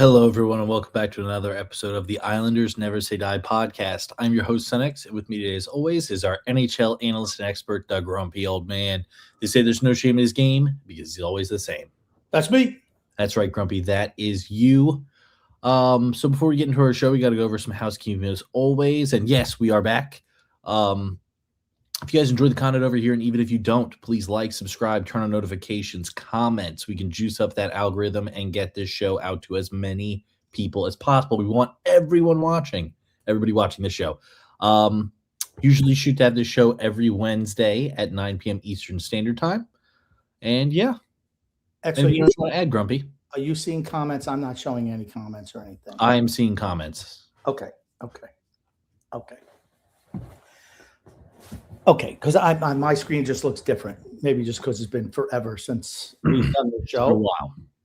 Hello, everyone, and welcome back to another episode of the Islanders Never Say Die podcast. I'm your host, Senex, and with me today, as always, is our NHL analyst and expert, Doug Grumpy Old Man. They say there's no shame in his game because he's always the same. That's me. That's right, Grumpy. That is you. So before we get into our show, we got to go over some housekeeping as always. And yes, we are back. If you guys enjoy the content over here, and even if you don't, please like, subscribe, turn on notifications, comments. We can juice up that algorithm and get this show out to as many people as possible. We want everybody watching the show. Usually shoot to have this show every Wednesday at 9 p.m. Eastern Standard Time. And yeah. Actually, you want to add, Grumpy? Are you seeing comments? I'm not showing any comments or anything. I am seeing comments. Okay. Because my screen just looks different. Maybe just because it's been forever since we've done the show.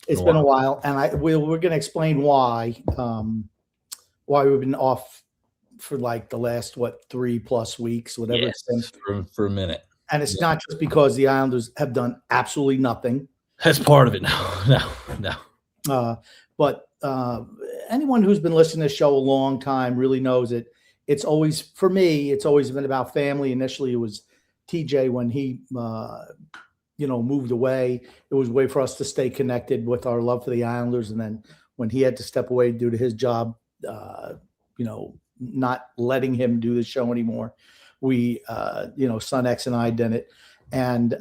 It's been a while. And we're going to explain why we've been off for like the last 3+ weeks, whatever it's been. For a minute. And it's not just because the Islanders have done absolutely nothing. That's part of it. No. But anyone who's been listening to the show a long time really knows it. It's always, for me, it's always been about family. Initially, it was TJ when he, moved away. It was a way for us to stay connected with our love for the Islanders. And then when he had to step away due to his job, not letting him do the show anymore, we, Son X and I did it. And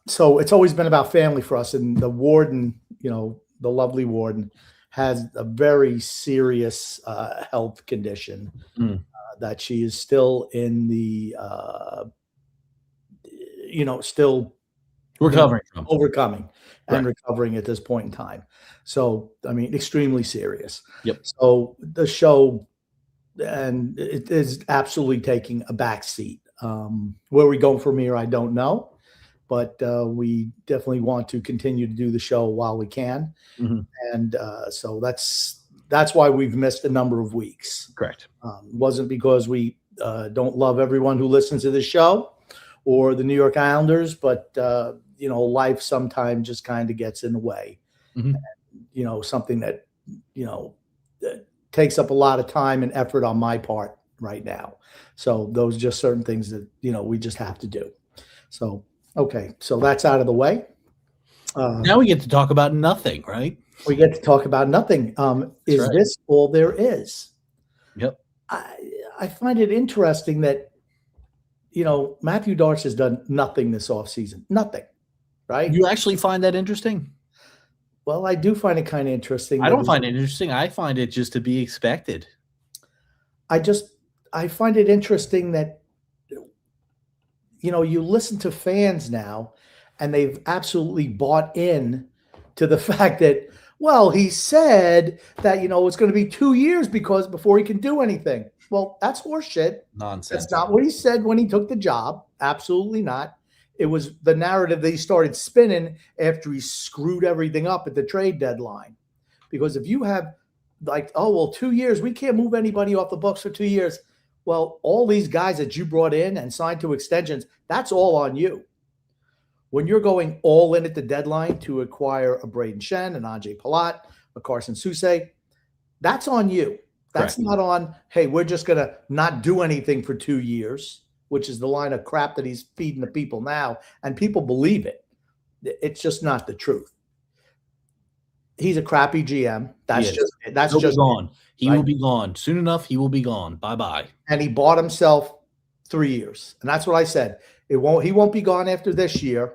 so it's always been about family for us. And the warden, the lovely warden, has a very serious health condition that she is still in the, still overcoming and recovering at this point in time. So, I mean, extremely serious. Yep. So the show, and it is absolutely taking a back seat. Where we go from here, I don't know. But we definitely want to continue to do the show while we can. Mm-hmm. And so that's why we've missed a number of weeks. Correct. Wasn't because we don't love everyone who listens to the show or the New York Islanders, but, life sometimes just kind of gets in the way. Mm-hmm. And, something that, that takes up a lot of time and effort on my part right now. So those are just certain things that, we just have to do. So, okay, so that's out of the way. Now we get to talk about nothing, right? We get to talk about nothing. Is right. This all there is? Yep. I find it interesting that, Matthew Darch has done nothing this offseason. Nothing, right? You actually find that interesting? Well, I do find it kind of interesting. I don't find it interesting. I find it just to be expected. I find it interesting that, you listen to fans now, and they've absolutely bought in to the fact that, well, he said that, it's going to be 2 years before he can do anything. Well, that's horseshit. Nonsense. That's not what he said when he took the job. Absolutely not. It was the narrative that he started spinning after he screwed everything up at the trade deadline. Because if you have 2 years, we can't move anybody off the books for 2 years. Well, all these guys that you brought in and signed to extensions, that's all on you. When you're going all in at the deadline to acquire a Braden Shen, an Andre Palat, a Carson Soucy, that's on you. That's Correct. Not on, hey, we're just going to not do anything for 2 years, which is the line of crap that he's feeding the people now. And people believe it. It's just not the truth. He's a crappy GM. That's just gone. He will be gone. Soon enough, he will be gone. Bye-bye. And he bought himself 3 years. And that's what I said. He won't be gone after this year.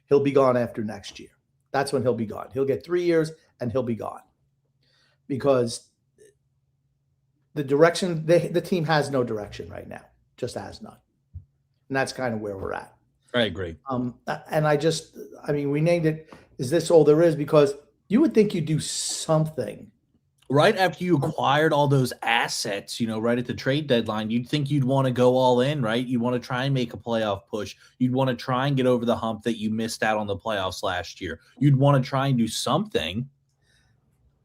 He'll be gone after next year. That's when he'll be gone. He'll get 3 years and he'll be gone. Because the direction, the team has no direction right now. Just has none. And that's kind of where we're at. I agree. And we named it, is this all there is? Because you would think you'd do something. Right after you acquired all those assets, right at the trade deadline, you'd think you'd want to go all in, right? You want to try and make a playoff push. You'd want to try and get over the hump that you missed out on the playoffs last year. You'd want to try and do something.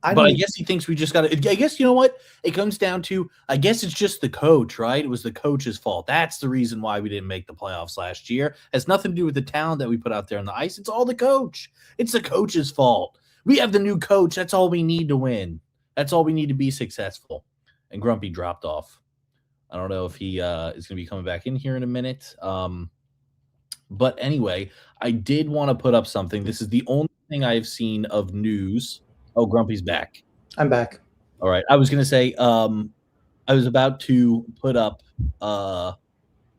I guess he thinks we just got to – I guess, you know what? It comes down to – I guess it's just the coach, right? It was the coach's fault. That's the reason why we didn't make the playoffs last year. It has nothing to do with the talent that we put out there on the ice. It's all the coach. It's the coach's fault. We have the new coach. That's all we need to win. That's all we need to be successful. And Grumpy dropped off. I don't know if he is going to be coming back in here in a minute. But anyway, I did want to put up something. This is the only thing I've seen of news. Oh, Grumpy's back. I'm back. All right. I was going to say, I was about to put up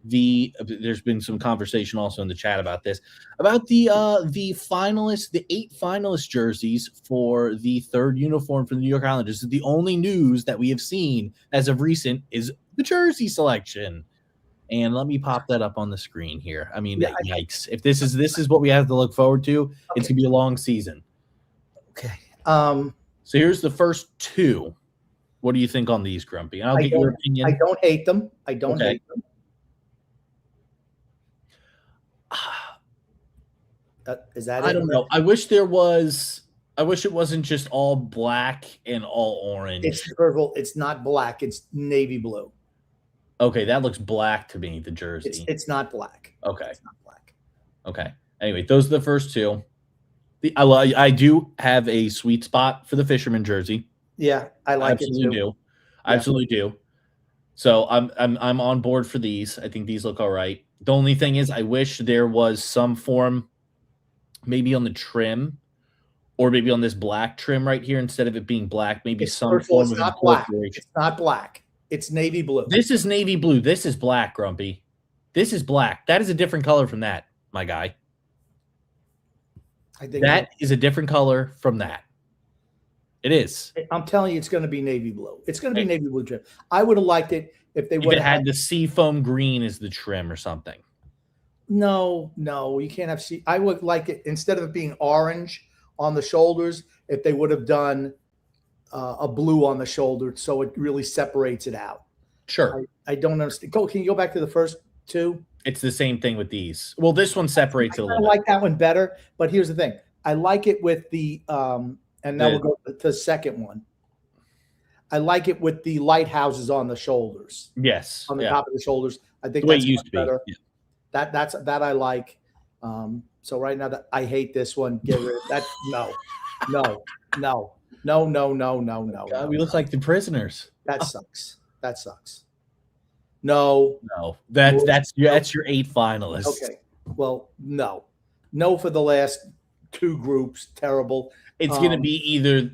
there's been some conversation also in the chat about this, about the finalists, the 8 finalist jerseys for the 3rd uniform for the New York Islanders. The only news that we have seen as of recent is the jersey selection. And let me pop that up on the screen here. I mean, yikes. If this is what we have to look forward to, it's gonna be a long season. Okay. So here's the first 2. What do you think on these, Grumpy? And I'll get your opinion. I don't hate them. I don't hate them. Is that it? I don't know. I wish it wasn't just all black and all orange. It's purple. It's not black. It's navy blue. Okay, that looks black to me, the jersey. It's not black. Okay. It's not black. Okay. Anyway, those are the first 2. I do have a sweet spot for the fisherman jersey. Yeah, I like it too. I absolutely do. So I'm on board for these. I think these look all right. The only thing is I wish there was some form, maybe on the trim, or maybe on this black trim right here, instead of it being black, maybe some purple. form It's of not black. incorporation. It's not black. It's navy blue. This is navy blue. This is black, Grumpy. This is black. That is a different color from that, my guy. I think that is a different color from that. It is. I'm telling you, it's going to be navy blue. It's going to be navy blue trim. I would have liked it if they would have had the seafoam green as the trim or something. No, you can't have sea. I would like it, instead of it being orange on the shoulders, if they would have done a blue on the shoulder, so it really separates it out. Sure. I don't understand. Can you go back to the first 2? It's the same thing with these. Well, this one separates it a little bit. I like that one better, but here's the thing. I like it with the and now we'll go to the second one. I like it with the lighthouses on the shoulders. Yes. On the top of the shoulders. I think the way it used to be. Better. Yeah. That I like. So right now that I hate this one. Get rid of that. No. God, we look like the prisoners. That sucks. No. That's your 8 finalists. Okay. Well, no for the last 2 groups. Terrible. It's going to be either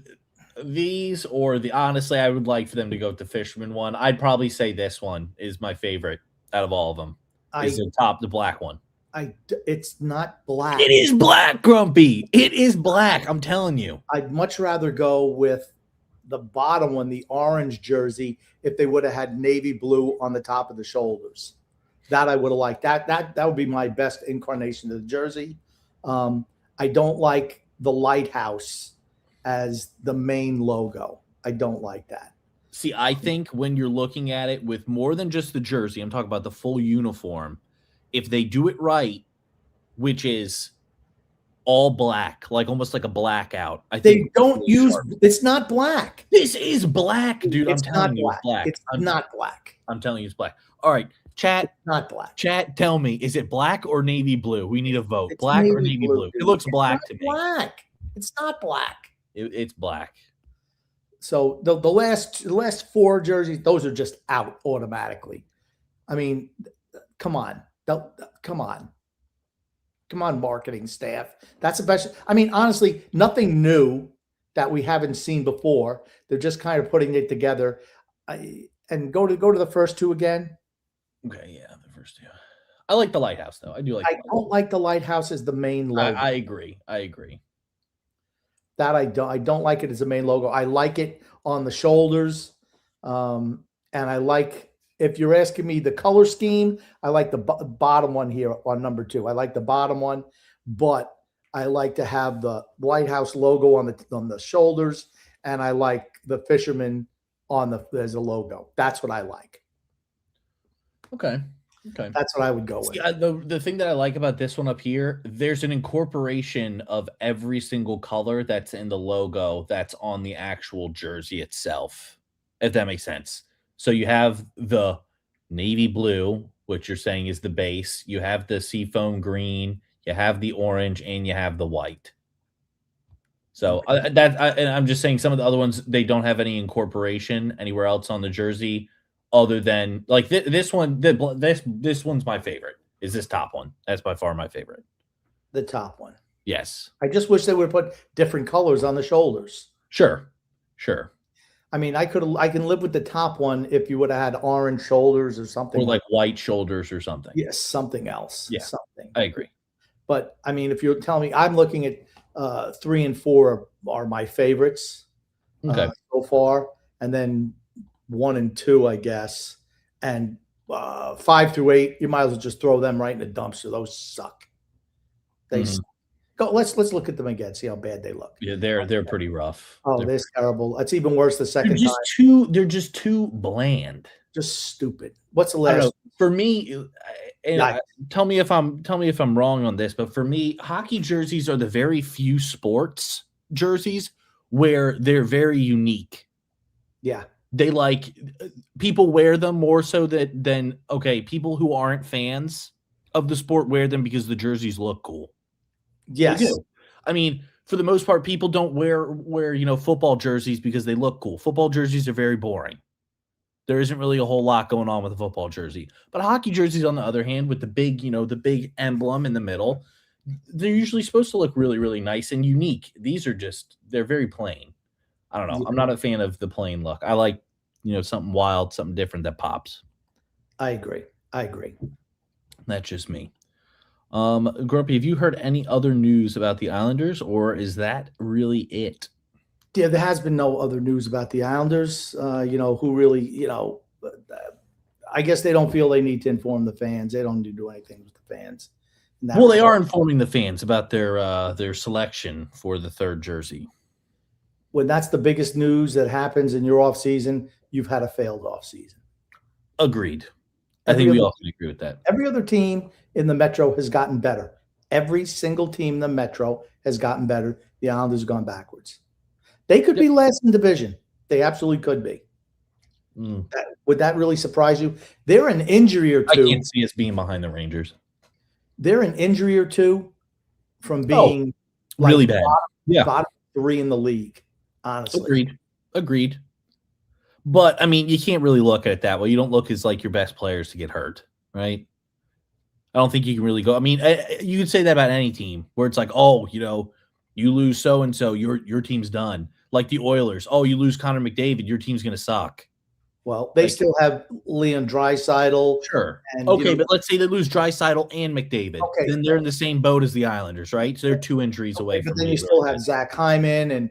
these or honestly, I would like for them to go with the fisherman one. I'd probably say this one is my favorite out of all of them. Is the black one. It's not black. It is black, Grumpy. It is black. I'm telling you. I'd much rather go with the bottom one, the orange jersey, if they would have had navy blue on the top of the shoulders. That I would have liked. That would be my best incarnation of the jersey. I don't like the lighthouse as the main logo. I don't like that. See, I think when you're looking at it with more than just the jersey, I'm talking about the full uniform. If they do it right, which is all black, like almost like a blackout, I think they don't use. It's not black. This is black, dude. It's I'm telling you, it's black. It's not black. I'm telling you, it's black. All right, chat. It's not black. Chat, tell me, is it black or navy blue? We need a vote. It's black or navy blue? It looks black to me. Black. It's not black. It's black. So the last 4 jerseys, those are just out automatically. I mean, come on. Come on, marketing staff. That's the best. I mean, honestly, nothing new that we haven't seen before. They're just kind of putting it together. And go to the first 2 again. Okay, yeah, the first 2. I like the lighthouse though. I do like. I don't like the lighthouse as the main logo. I agree. That I don't like it as the main logo. I like it on the shoulders, and I like. If you're asking me the color scheme, I like the bottom one here on number 2. I like the bottom one, but I like to have the lighthouse logo on the shoulders, and I like the fisherman as a logo. That's what I like. Okay. That's what I would go with. The thing that I like about this one up here, there's an incorporation of every single color that's in the logo that's on the actual jersey itself, if that makes sense. So you have the navy blue, which you're saying is the base. You have the seafoam green, you have the orange, and you have the white. So and I'm just saying some of the other ones, they don't have any incorporation anywhere else on the jersey other than like this one. This one's my favorite. Is this top one? That's by far my favorite. The top one. Yes. I just wish they would put different colors on the shoulders. Sure. I mean, I can live with the top one if you would have had orange shoulders or something, Or like white shoulders or something. yes, something else. Yeah, something. I agree. But I mean, if you're telling me, I'm looking at 3 and 4 are my favorites so far, and then 1 and 2, I guess, and 5 through 8, you might as well just throw them right in the dumpster. Those suck. They suck. Go. Let's look at them again. See how bad they look. Yeah, they're pretty rough. Oh, they're terrible. It's even worse the second They're just too bland. Just stupid. What's the I don't last? know. For me, tell me if I'm wrong on this, but for me, hockey jerseys are the very few sports jerseys where they're very unique. Yeah. They people wear them more so than people who aren't fans of the sport wear them because the jerseys look cool. Yes. I mean, for the most part, people don't wear football jerseys because they look cool. Football jerseys are very boring. There isn't really a whole lot going on with a football jersey. But hockey jerseys, on the other hand, with the big emblem in the middle, they're usually supposed to look really, really nice and unique. These are they're very plain. I don't know. I'm not a fan of the plain look. I like, something wild, something different that pops. I agree. That's just me. Grumpy, have you heard any other news about the Islanders, or is that really it? Yeah, there has been no other news about the Islanders. Who really, I guess they don't feel they need to inform the fans. They don't need to do anything with the fans. Well, they are informing the fans about their selection for the third jersey. When that's the biggest news that happens in your off season, you've had a failed off season. Agreed. I think we all can agree with that. Every other team in the Metro has gotten better. Every single team in the Metro has gotten better. The Islanders have gone backwards. They could be last in division. They absolutely could be. Would that really surprise you? They're an injury or two. I can't see us being behind the Rangers. They're an injury or two from being really bad. Bottom 3 in the league, honestly. Agreed. But, I mean, you can't really look at it that way. You don't look as like your best players to get hurt, right? I don't think you can really go. I mean, you could say that about any team where it's like, you lose so-and-so, your team's done. Like the Oilers. Oh, you lose Connor McDavid, your team's going to suck. Well, they still have Leon Draisaitl. Sure. But let's say they lose Draisaitl and McDavid. Okay. Then they're in the same boat as the Islanders, right? So they're 2 injuries away from. But then you still have Zach Hyman and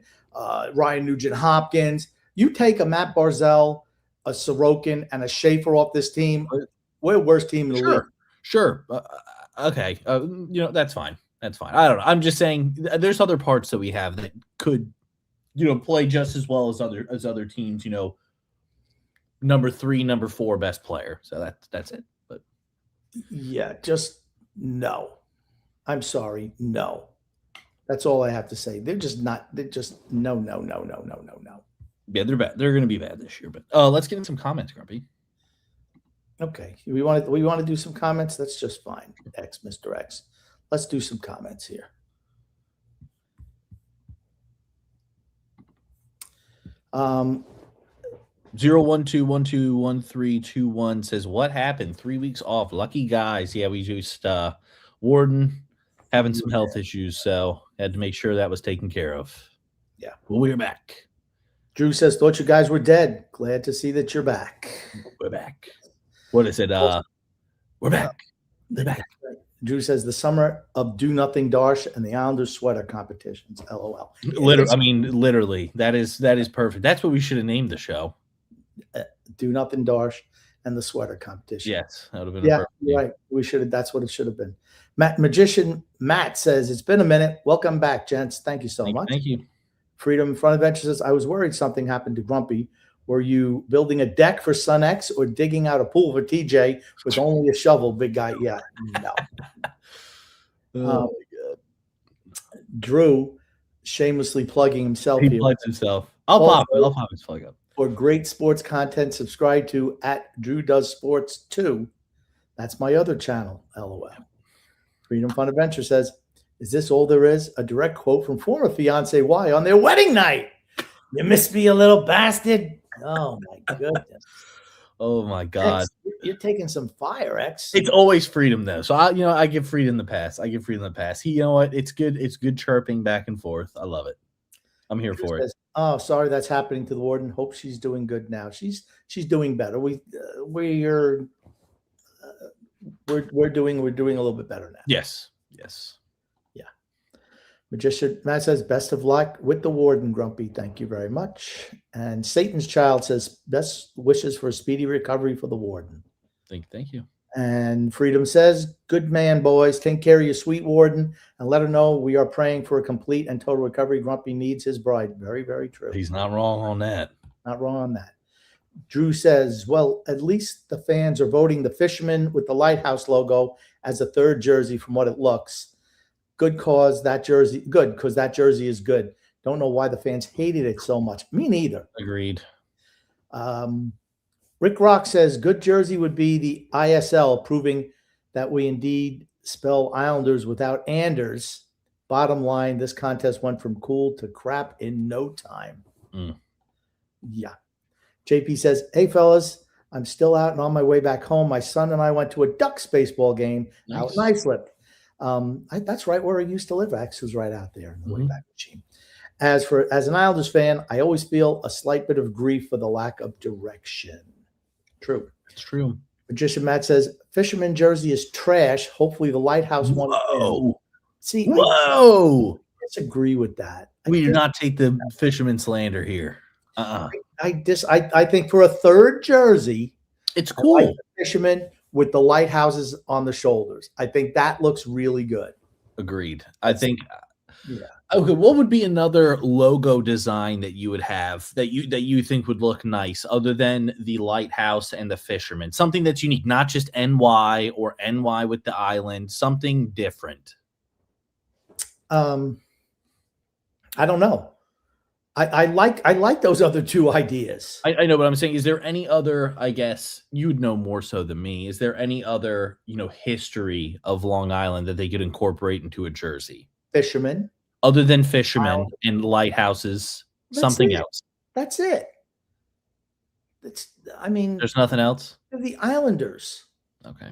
Ryan Nugent-Hopkins. You take a Matt Barzal, a Sorokin, and a Schaefer off this team, we're the worst team in the league. Sure. Okay. That's fine. That's fine. I don't know. I'm just saying there's other parts that we have that could, play just as well as other teams, number 3, number 4 best player. So that's it. But yeah, just no. I'm sorry. No. That's all I have to say. They're just not, no. Yeah, they're bad. They're going to be bad this year. But let's get in some comments, Grumpy. Okay. We want to do some comments. That's just fine. Mr. X. Let's do some comments here. Um, 012121321 says, what happened? 3 weeks off. Lucky guys. Yeah, we just Warden having some health issues, so had to make sure that was taken care of. Yeah. Well, we're back. Drew says, thought you guys were dead. Glad to see that you're back. We're back. What is it? We're back. They're back. Drew says the summer of Do Nothing Darsh and the Islanders sweater competitions. LOL. Literally. That is perfect. That's what we should have named the show. Do Nothing Darsh and the sweater competition. Yes, that would have been perfect name. Right. We should have. That's what it should have been. Magician Matt says it's been a minute. Welcome back, gents. Thank you so much. Thank you. Freedom in Front Adventure says I was worried something happened to Grumpy. Were you building a deck for Son X or digging out a pool for TJ with only a shovel, big guy? Yeah, no. Oh, my God. Drew shamelessly plugging himself. He plugs himself. I'll pop his plug up. For great sports content, subscribe to @DrewDoesSports2. That's my other channel, LOL. Freedom Fun Adventure says, Is this all there is? A direct quote from former fiance Y on their wedding night. You miss me, a little bastard. Oh my goodness. Oh my God. X, you're taking some fire, X. It's always freedom though. So I give Freedom the pass. I give Freedom the pass. You know what? It's good. It's good chirping back and forth. I love it. I'm here Drew for it. says, "Oh, sorry, that's happening to the warden. Hope she's doing good now. She's doing better. We're doing a little bit better now." Yes. Yes. Yeah. Magician Matt says, "Best of luck with the warden, Grumpy. Thank you very much." And Satan's Child says, "Best wishes for a speedy recovery for the warden." Thank you. And Freedom says, "Good man, boys. Take care of your sweet warden and let her know we are praying for a complete and total recovery. Grumpy needs his bride." Very, very true. He's not wrong on that. Not wrong on that. Drew says, "Well, at least the fans are voting the fisherman with the lighthouse logo as a third jersey from what it looks. Good cause that jersey. Good, because that jersey is good. Don't know why the fans hated it so much. Me neither." Agreed. Rick Rock says, "Good jersey would be the ISL, proving that we indeed spell Islanders without Anders. Bottom line, this contest went from cool to crap in no time." Yeah. JP says, "Hey, fellas, I'm still out and on my way back home. My son and I went to a Ducks baseball game out in Islip." That's right where I used to live. X was right out there in the Wayback Machine. As an Islanders fan, I always feel a slight bit of grief for the lack of direction. True. It's true. Magician Matt says, "Fisherman jersey is trash. Hopefully the lighthouse one." Whoa. See, Whoa. I disagree with that. We do not take the fisherman slander here. I think for a third jersey, it's cool. I like the fisherman with the lighthouses on the shoulders. I think that looks really good. Agreed. I think. Yeah. Okay. What would be another logo design that you would have that you think would look nice other than the lighthouse and the fisherman? Something that's unique, not just NY or NY with the island. Something different. I don't know. I like those other two ideas. I know, but I'm saying, is there any other? I guess you'd know more so than me. Is there any other history of Long Island that they could incorporate into a jersey? Fisherman. Other than fishermen and lighthouses, something else. That's it. There's nothing else. The Islanders. Okay.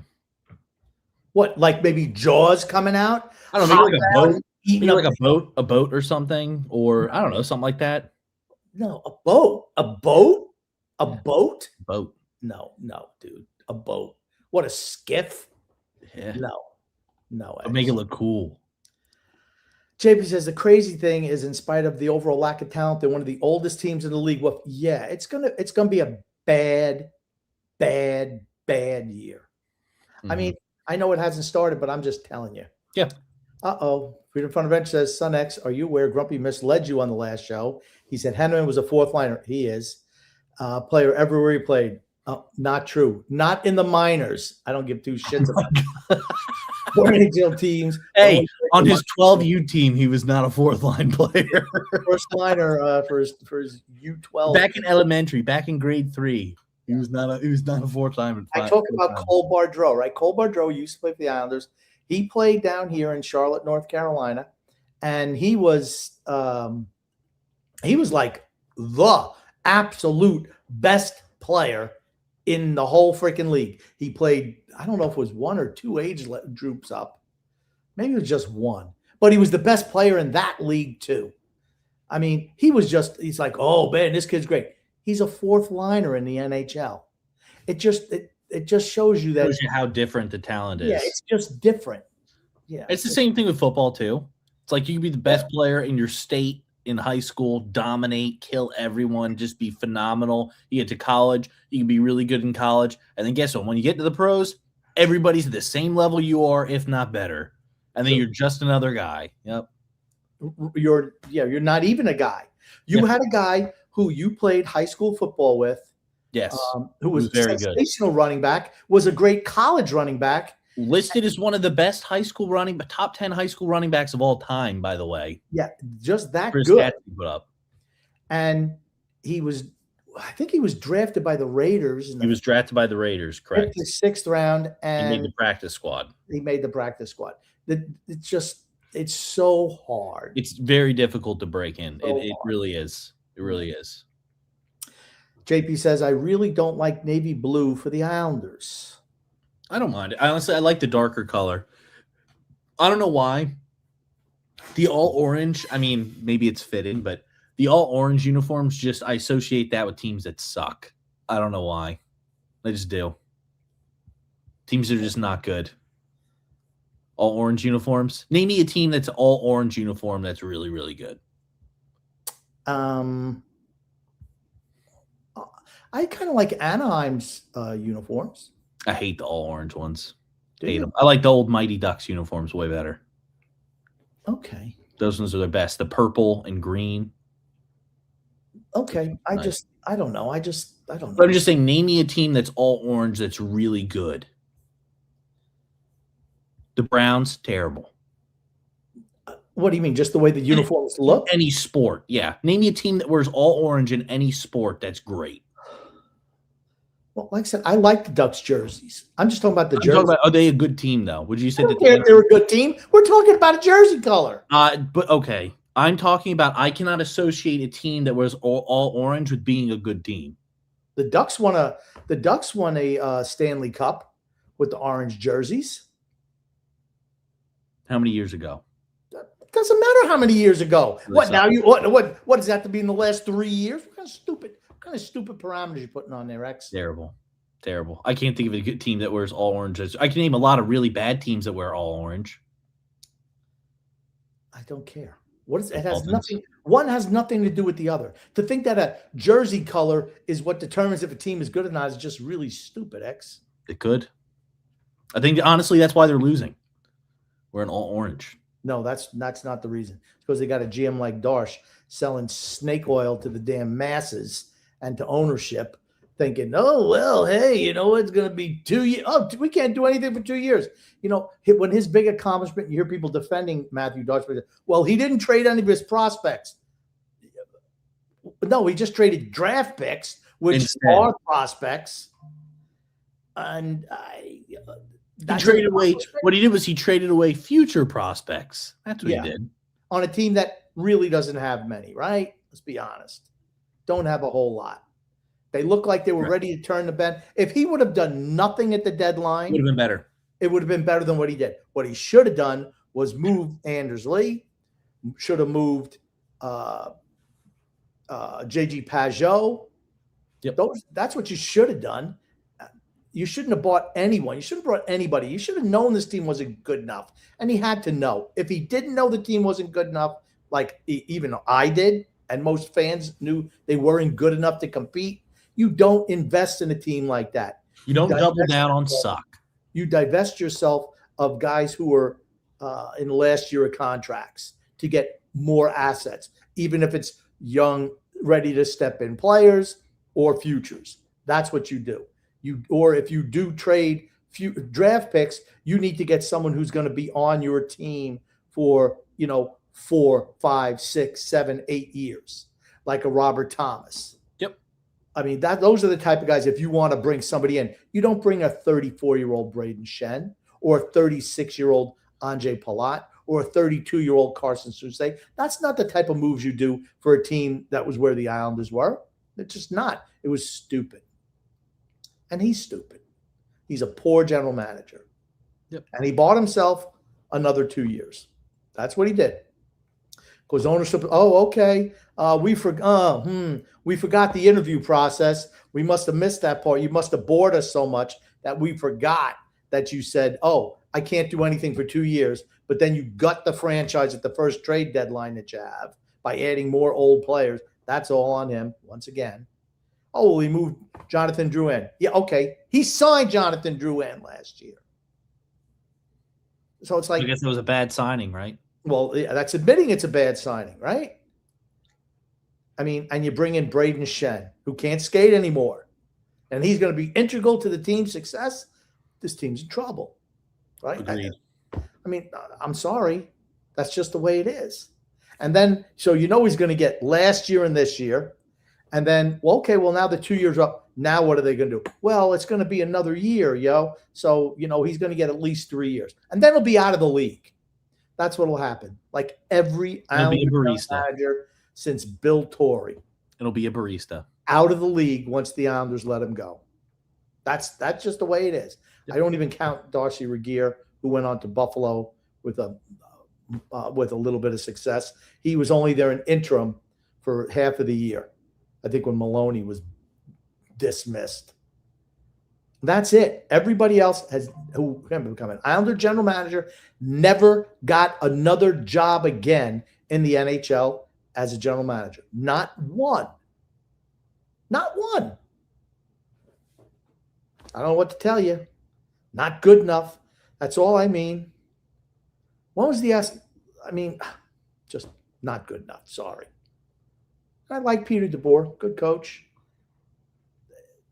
What, like maybe Jaws coming out? I don't know, maybe like a boat. Maybe like a boat or something, or I don't know, something like that. No, a boat. Boat. No, dude, a boat. What, a skiff? Yeah. No. But make it look cool. JP says the crazy thing is, in spite of the overall lack of talent, they're one of the oldest teams in the league. Well, yeah, it's gonna be a bad year. Mm-hmm. I mean, I know it hasn't started, but I'm just telling you. Yeah. Freedom Front Bench says, "Son X, are you aware Grumpy misled you on the last show? He said Henneman was a fourth liner. He is. Player everywhere he played. Not true. Not in the minors. I don't give two shits about NHL teams. Hey, on his 12U team, he was not a fourth line player. First liner for his U12. Back in elementary, back in grade 3. He was not a fourth lineman. I talk about Cole Bardreau, right? Cole Bardreau used to play for the Islanders. He played down here in Charlotte, North Carolina, and he was like the absolute best player in the whole freaking league. He played, I don't know if it was one or two age groups up. Maybe it was just one. But he was the best player in that league too. I mean, he's like, oh man, this kid's great. He's a fourth liner in the NHL. It just shows you how different the talent is. Yeah, it's just different. Yeah. It's the same thing with football too. It's like you can be the best player in your state in high school, dominate, kill everyone, just be phenomenal. You get to college, you can be really good in college. And then guess what? When you get to the pros, everybody's at the same level you are, if not better. And then you're just another guy. Yep. You're not even a guy. You had a guy who you played high school football with. Yes. Who was very sensational good. Running back, was a great college running back. Listed as one of the best top 10 high school running backs of all time, by the way. Yeah, just that good. Stats he put up. And I think he was drafted by the Raiders. He was drafted by the Raiders, correct. The 6th round. And he made the practice squad. It's just, It's so hard. It's very difficult to break in. So It hard. really is. It really is. JP says, I really don't like navy blue for the Islanders. I don't mind it. Honestly, I like the darker color. I don't know why. The all orange, I mean, maybe it's fitting, but the all orange uniforms just I associate that with teams that suck. I don't know why. I just do. Teams that are just not good. All orange uniforms. Name me a team that's all orange uniform that's really, really good. I kind of like Anaheim's uniforms. I hate the all orange ones. Do Hate you? them. I like the old Mighty Ducks uniforms way better. Okay. Those ones are the best. The purple and green. Okay. Nice. I don't know. I don't But know. I'm just saying, name me a team that's all orange that's really good. The Browns, terrible. What do you mean? Just the way the uniforms look? Any sport, yeah. Name me a team that wears all orange in any sport that's great. Well, like I said, I like the Ducks jerseys. I'm just talking about the I'm talking jerseys. about, are they a good team though? Would you say I that don't care if they're a good team. We're talking about a jersey color. But okay. I'm talking about I cannot associate a team that wears all orange with being a good team. The Ducks won a Stanley Cup with the orange jerseys. How many years ago? It doesn't matter how many years ago. Listen. What does that have to be in the last 3 years? What kind of stupid parameters you putting on there, X? Terrible. I can't think of a good team that wears all orange. I can name a lot of really bad teams that wear all orange. I don't care. It has nothing. One has nothing to do with the other. To think that a jersey color is what determines if a team is good or not is just really stupid, X. It could. I think honestly that's why they're losing. We're in all orange. No, that's not the reason. It's because they got a GM like Darsh selling snake oil to the damn masses and to ownership, thinking, oh, well, hey, it's going to be 2 years. Oh, we can't do anything for 2 years. When his big accomplishment, you hear people defending Matthew Darsh. Well, he didn't trade any of his prospects. No, he just traded draft picks, which are prospects. And he traded away. What he did was he traded away future prospects. That's what he did. On a team that really doesn't have many, right? Let's be honest. Don't have a whole lot. They look like they were ready to turn the bend. If he would have done nothing at the deadline, it would have been better. It would have been better than what he did. What he should have done was move Anders Lee, should have moved JG Pajot. Yep. That's what you should have done. You shouldn't have bought anyone. You shouldn't have brought anybody. You should have known this team wasn't good enough. And he had to know. If he didn't know the team wasn't good enough, like even I did, and most fans knew they weren't good enough to compete, you don't invest in a team like that. You don't double down on suck. You divest yourself of guys who are in the last year of contracts to get more assets, even if it's young, ready to step in players or futures. That's what you do. Or if you do trade draft picks, you need to get someone who's going to be on your team for 4, 5, 6, 7, 8 years, like a Robert Thomas. Yep. I mean, those are the type of guys, if you want to bring somebody in, you don't bring a 34-year-old Braden Shen or a 36-year-old Anze Palat or a 32-year-old Carson Soucy. That's not the type of moves you do for a team that was where the Islanders were. It's just not. It was stupid. And he's stupid. He's a poor general manager. Yep. And he bought himself another 2 years. That's what he did. Because ownership, okay, we forgot the interview process. We must have missed that part. You must have bored us so much that we forgot that you said, oh, I can't do anything for 2 years. But then you gut the franchise at the first trade deadline that you have by adding more old players. That's all on him, once again. Oh, well, he moved Jonathan Drouin. Yeah, okay. He signed Jonathan Drouin last year. So it's like, I guess it was a bad signing, right? Well, that's admitting it's a bad signing, right? I mean, and you bring in Braden Shen, who can't skate anymore, and he's going to be integral to the team's success. This team's in trouble, right? Agreed. I mean, I'm sorry. That's just the way it is. And then, so he's going to get last year and this year. And then, now the 2 years are up. Now what are they going to do? Well, it's going to be another year, yo. So, he's going to get at least 3 years. And then he'll be out of the league. That's what will happen. Like every It'll be a Islanders barista. manager since Bill Torrey It'll be a barista. out of the league once the Islanders let him go. That's just the way it is. I don't even count Darcy Regier, who went on to Buffalo with a little bit of success. He was only there in interim for half of the year. I think when Maloney was dismissed. That's it. Everybody else who can become an Islander general manager never got another job again in the NHL as a general manager. Not one. Not one. I don't know what to tell you. Not good enough. That's all I mean. When was the just not good enough. Sorry. I like Peter DeBoer. Good coach.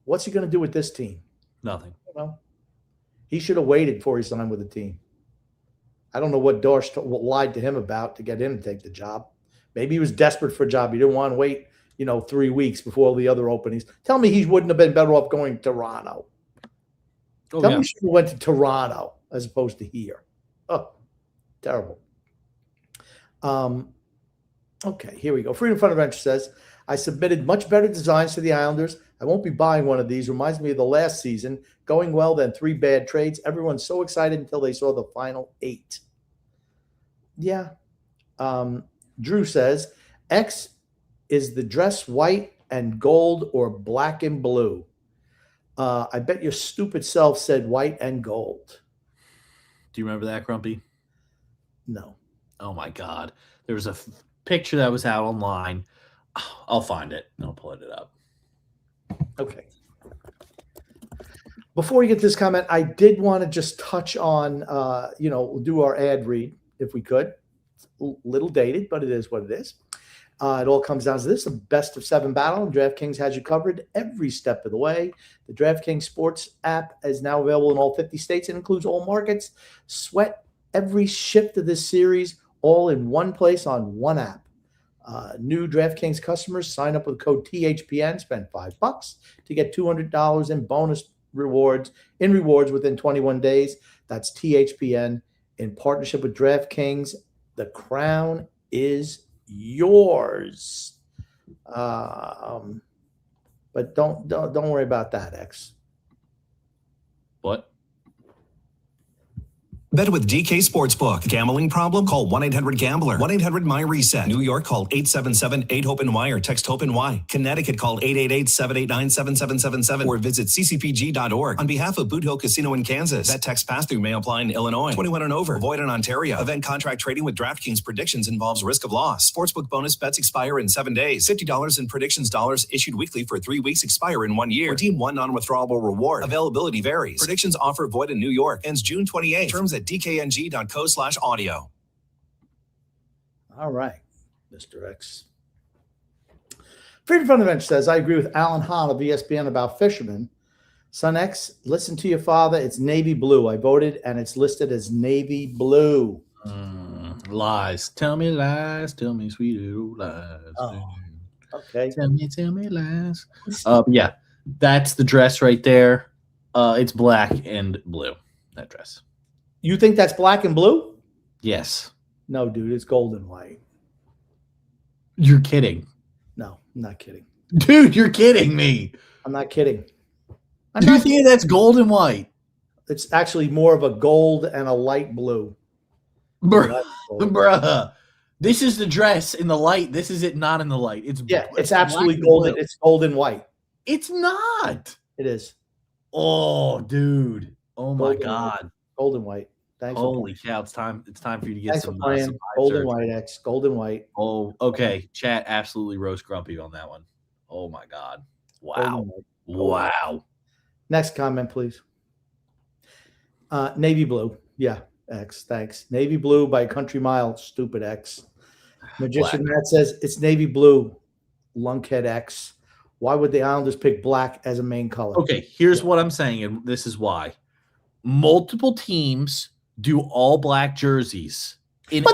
What's he going to do with this team? Nothing. Well, he should have waited before he signed with the team. I don't know what Dorsch lied to him about to get him to take the job. Maybe he was desperate for a job. He didn't want to wait, 3 weeks before all the other openings. Tell me he wouldn't have been better off going to Toronto. Tell me he should have went to Toronto as opposed to here. Oh, terrible. Okay, here we go. Freedom Fund Adventure says, I submitted much better designs to the Islanders. I won't be buying one of these. Reminds me of the last season. Going well, then 3 bad trades. Everyone's so excited until they saw the final 8. Yeah. Drew says, X is the dress white and gold or black and blue. I bet your stupid self said white and gold. Do you remember that, Grumpy? No. Oh, my God. There was a picture that was out online. I'll find it. I'll pull it up. Okay. Before we get to this comment, I did want to just touch on, we'll do our ad read if we could. It's a little dated, but it is what it is. It all comes down to this: a best of 7 battle, and DraftKings has you covered every step of the way. The DraftKings Sports app is now available in all 50 states and includes all markets. Sweat every shift of this series all in one place on one app. New DraftKings customers sign up with code THPN, spend $5 to get $200 in bonus rewards within 21 days. That's THPN in partnership with DraftKings. The crown is yours. But don't worry about that, X. What? Bet with DK Sportsbook. Gambling problem? Call 1-800-GAMBLER. 1-800-MY-RESET. New York, call 877-8-HOPE-NY or text HOPE-NY. Connecticut, call 888-789-7777 or visit ccpg.org. On behalf of Boot Hill Casino in Kansas, that text pass-through may apply in Illinois. 21 and over. Void in Ontario. Event contract trading with DraftKings predictions involves risk of loss. Sportsbook bonus bets expire in 7 days. $50 in predictions dollars issued weekly for 3 weeks expire in 1 year. Redeem one non-withdrawable reward. Availability varies. Predictions offer void in New York. Ends June 28th. Terms at dkng.co/audio. All right, Mr. X. Freedom Fund Adventure says, I agree with Alan Hahn of ESPN about fishermen. Son X, listen to your father. It's navy blue. I voted, and it's listed as navy blue. Lies. Tell me lies. Tell me sweet little lies. Oh, okay. Tell me lies. Yeah, that's the dress right there. It's black and blue, that dress. You think that's black and blue? Yes. No, dude, it's gold and white. You're kidding. No, I'm not kidding. Dude, you're kidding me. I'm not kidding. Do you think that's gold and white? It's actually more of a gold and a light blue. Bruh. This is the dress in the light. This is it not in the light. It's absolutely golden. It's gold and white. It's not. It is. Oh, dude. Oh my God. Gold and white. Thanks. Holy cow! It's time for you to get some gold and white, X. Gold and white. Oh, okay. Chat absolutely roast Grumpy on that one. Oh my God! Wow! Wow! Next comment, please. Navy blue. Yeah, X. Thanks. Navy blue by a country mile. Stupid X. Magician Matt says it's navy blue. Lunkhead X. Why would the Islanders pick black as a main color? Okay, here's what I'm saying, and this is why. Multiple teams do all black jerseys in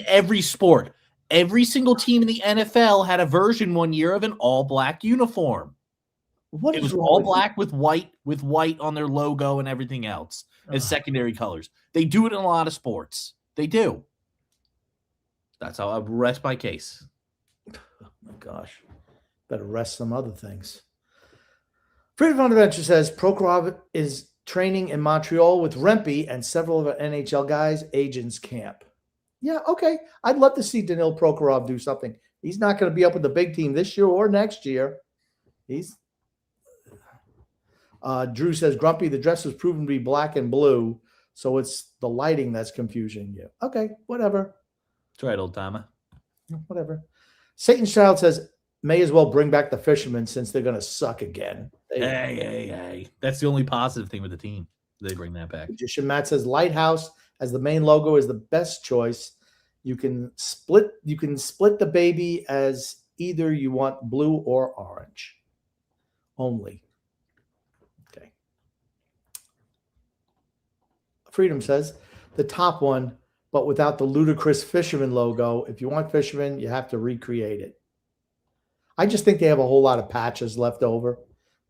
every sport. Every single team in the NFL had a version one year of an all black uniform. It was all black with white on their logo and everything else as secondary colors. They do it in a lot of sports. They do. That's how I rest my case. Oh my gosh. Better rest some other things. Freedom Fund Adventure says Prokhorov is training in Montreal with Rempe and several of our NHL guys, agents camp. Yeah, okay. I'd love to see Danil Prokhorov do something. He's not going to be up with the big team this year or next year. Drew says, Grumpy, the dress was proven to be black and blue, so it's the lighting that's confusing you. Okay, whatever. That's right, old timer. Whatever. Satan's Child says, may as well bring back the fishermen since they're going to suck again. Hey. That's the only positive thing with the team. They bring that back. Magician Matt says, Lighthouse as the main logo is the best choice. You can split the baby as either you want blue or orange. Only. Okay. Freedom says, the top one, but without the ludicrous fisherman logo. If you want fisherman, you have to recreate it. I just think they have a whole lot of patches left over.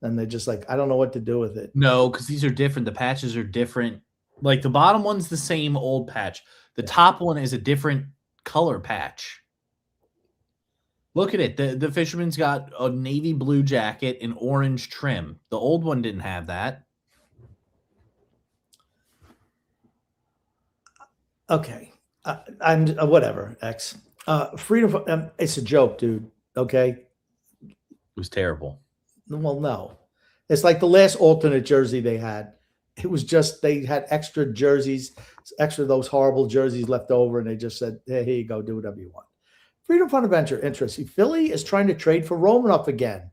And they're just like, I don't know what to do with it. No, because these are different. The patches are different. Like the bottom one's the same old patch. The top one is a different color patch. Look at it. The fisherman's got a navy blue jacket and orange trim. The old one didn't have that. Okay. I'm whatever, X. Freedom. It's a joke, dude. Okay. It was terrible. Well, no. It's like the last alternate jersey they had. It was just they had extra jerseys, extra those horrible jerseys left over, and they just said, hey, here you go, do whatever you want. Freedom Fund Adventure, interesting. Philly is trying to trade for Romanoff again.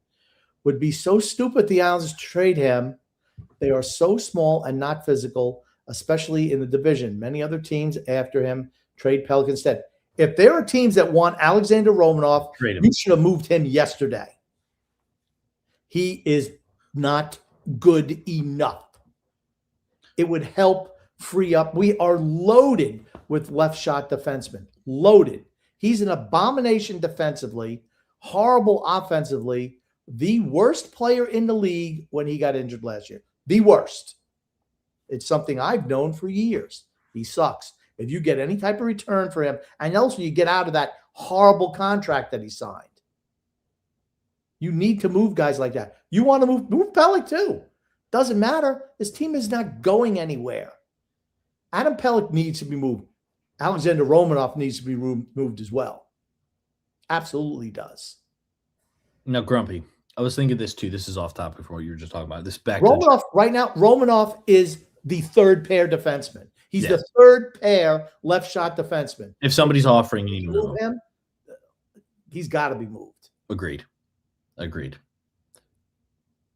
Would be so stupid the Islanders to trade him. They are so small and not physical, especially in the division. Many other teams after him trade Pelican instead. If there are teams that want Alexander Romanoff, you should have moved him yesterday. He is not good enough. It would help free up. We are loaded with left shot defensemen. Loaded. He's an abomination defensively, horrible offensively, the worst player in the league when he got injured last year. The worst. It's something I've known for years. He sucks. If you get any type of return for him, and also you get out of that horrible contract that he signed. You need to move guys like that. You want to move Pellick too. Doesn't matter. This team is not going anywhere. Adam Pellick needs to be moved. Alexander Romanoff needs to be moved as well. Absolutely does. Now, Grumpy, I was thinking this too. This is off topic from what you were just talking about. This back Romanoff right now. Romanoff is the third pair defenseman. He's the third pair left shot defenseman. If somebody's offering, you need to move him. He's got to be moved. Agreed.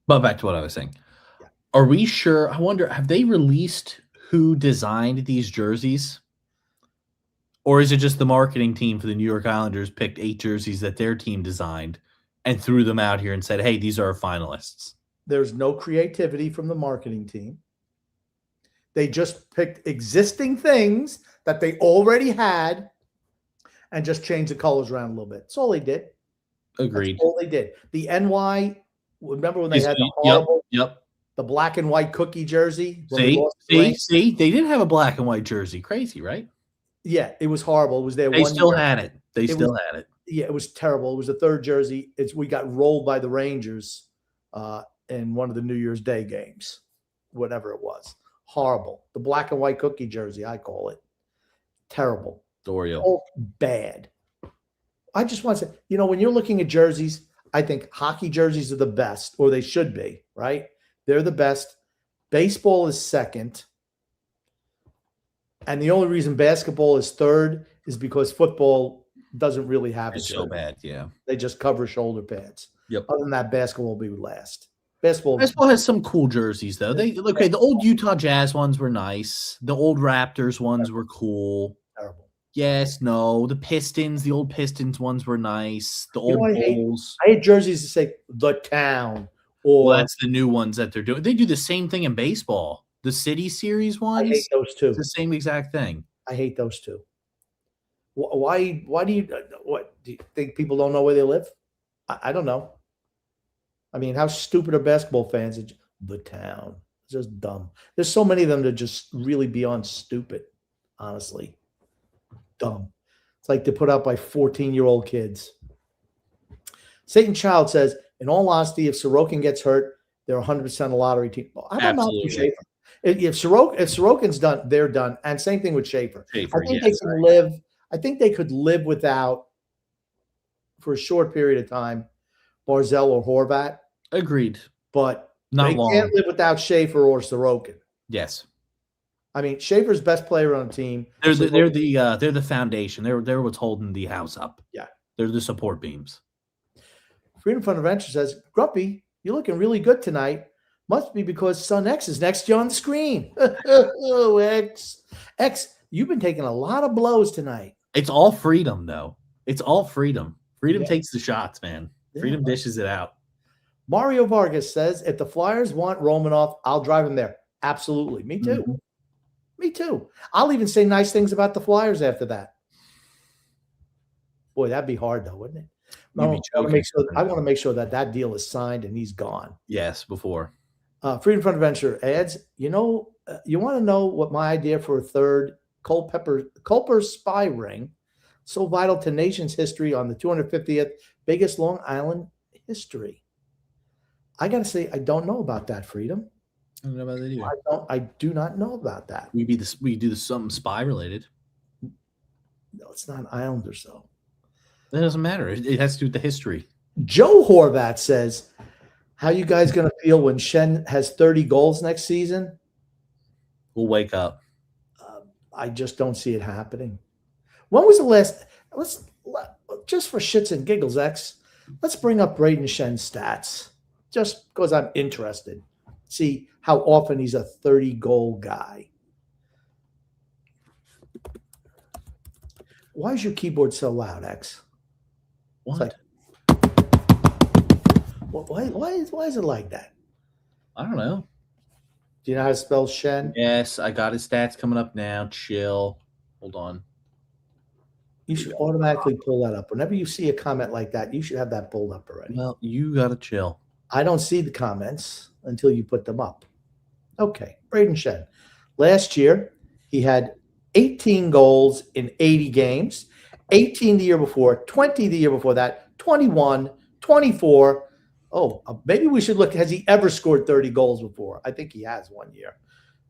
But back to what I was saying. Yeah. Are we sure? I wonder, have they released who designed these jerseys? Or is it just the marketing team for the New York Islanders picked 8 jerseys that their team designed and threw them out here and said, hey, these are our finalists? There's no creativity from the marketing team. They just picked existing things that they already had and just changed the colors around a little bit. That's all they did. Agreed. That's all they did. The NY, remember when they had the horrible, the black and white cookie jersey? See, they didn't have a black and white jersey. Crazy, right? Yeah, it was horrible. It was there. They still had it. They still had it. Yeah, it was terrible. It was the third jersey. We got rolled by the Rangers in one of the New Year's Day games, whatever it was. Horrible. The black and white cookie jersey, I call it. Terrible. Dorio. Oh, bad. I just want to say, when you're looking at jerseys, I think hockey jerseys are the best, or they should be, right? They're the best. Baseball is second. And the only reason basketball is third is because football doesn't really have it's so bad, yeah. They just cover shoulder pads. Yep. Other than that, basketball will be last. Baseball has some cool jerseys, though. The old Utah Jazz ones were nice. The old Raptors ones were cool. Terrible. Yes, no. The old Pistons ones were nice. The old Bulls. I hate jerseys that say the town. Or that's the new ones that they're doing. They do the same thing in baseball. The City Series ones. I hate those too. It's the same exact thing. I hate those too. Why do you think people don't know where they live? I don't know. I mean, how stupid are basketball fans? The town. It's just dumb. There's so many of them that just really beyond stupid, honestly. dumb. It's like they're put out by 14-year-old kids. Satan Child says, in all honesty, if Sorokin gets hurt, they're 100% a lottery team. Well, I don't know if Schaefer. If Sorokin's done, they're done. And same thing with Schaefer. I think they can live. I think they could live without, for a short period of time, Barzell or Horvat. Agreed. But not they long. Can't live without Schaefer or Sorokin. Yes. I mean, Schaefer's best player on the team. They're the foundation. They're what's holding the house up. Yeah. They're the support beams. Freedom Fun Adventure says, Grumpy, you're looking really good tonight. Must be because Son X is next to you on the screen. Oh, X, you've been taking a lot of blows tonight. It's all Freedom, though. It's all Freedom. Freedom takes the shots, man. Freedom dishes it out. Mario Vargas says, if the Flyers want Romanoff, I'll drive him there. Absolutely. Me too. Mm-hmm. Me too. I'll even say nice things about the Flyers after that. Boy, that'd be hard, though, wouldn't it? I want to make sure that deal is signed and he's gone. Yes, before. Freedom Fund Adventure adds, you want to know what my idea for a third Culper spy ring, so vital to nation's history on the 250th biggest Long Island history. I got to say, I don't know about that, Freedom. I don't know about that either. I do not know about that. We do something spy related. No, it's not Islanders, though. That doesn't matter. It has to do with the history. Joe Horvat says, how you guys going to feel when Shen has 30 goals next season? We'll wake up. I just don't see it happening. When was the last – let's just for shits and giggles, X, let's bring up Braden Shen's stats just because I'm interested. See how often he's a 30-goal guy. Why is your keyboard so loud, X? What? Like, why is it like that? I don't know. Do you know how to spell Shen? Yes, I got his stats coming up now. Chill. Hold on. You should automatically pull that up. Whenever you see a comment like that, you should have that pulled up already. Well, you got to chill. I don't see the comments until you put them up. Okay, Braden Shen. Last year, he had 18 goals in 80 games, 18 the year before, 20 the year before that, 21, 24. Oh, maybe we should look. Has he ever scored 30 goals before? I think he has one year.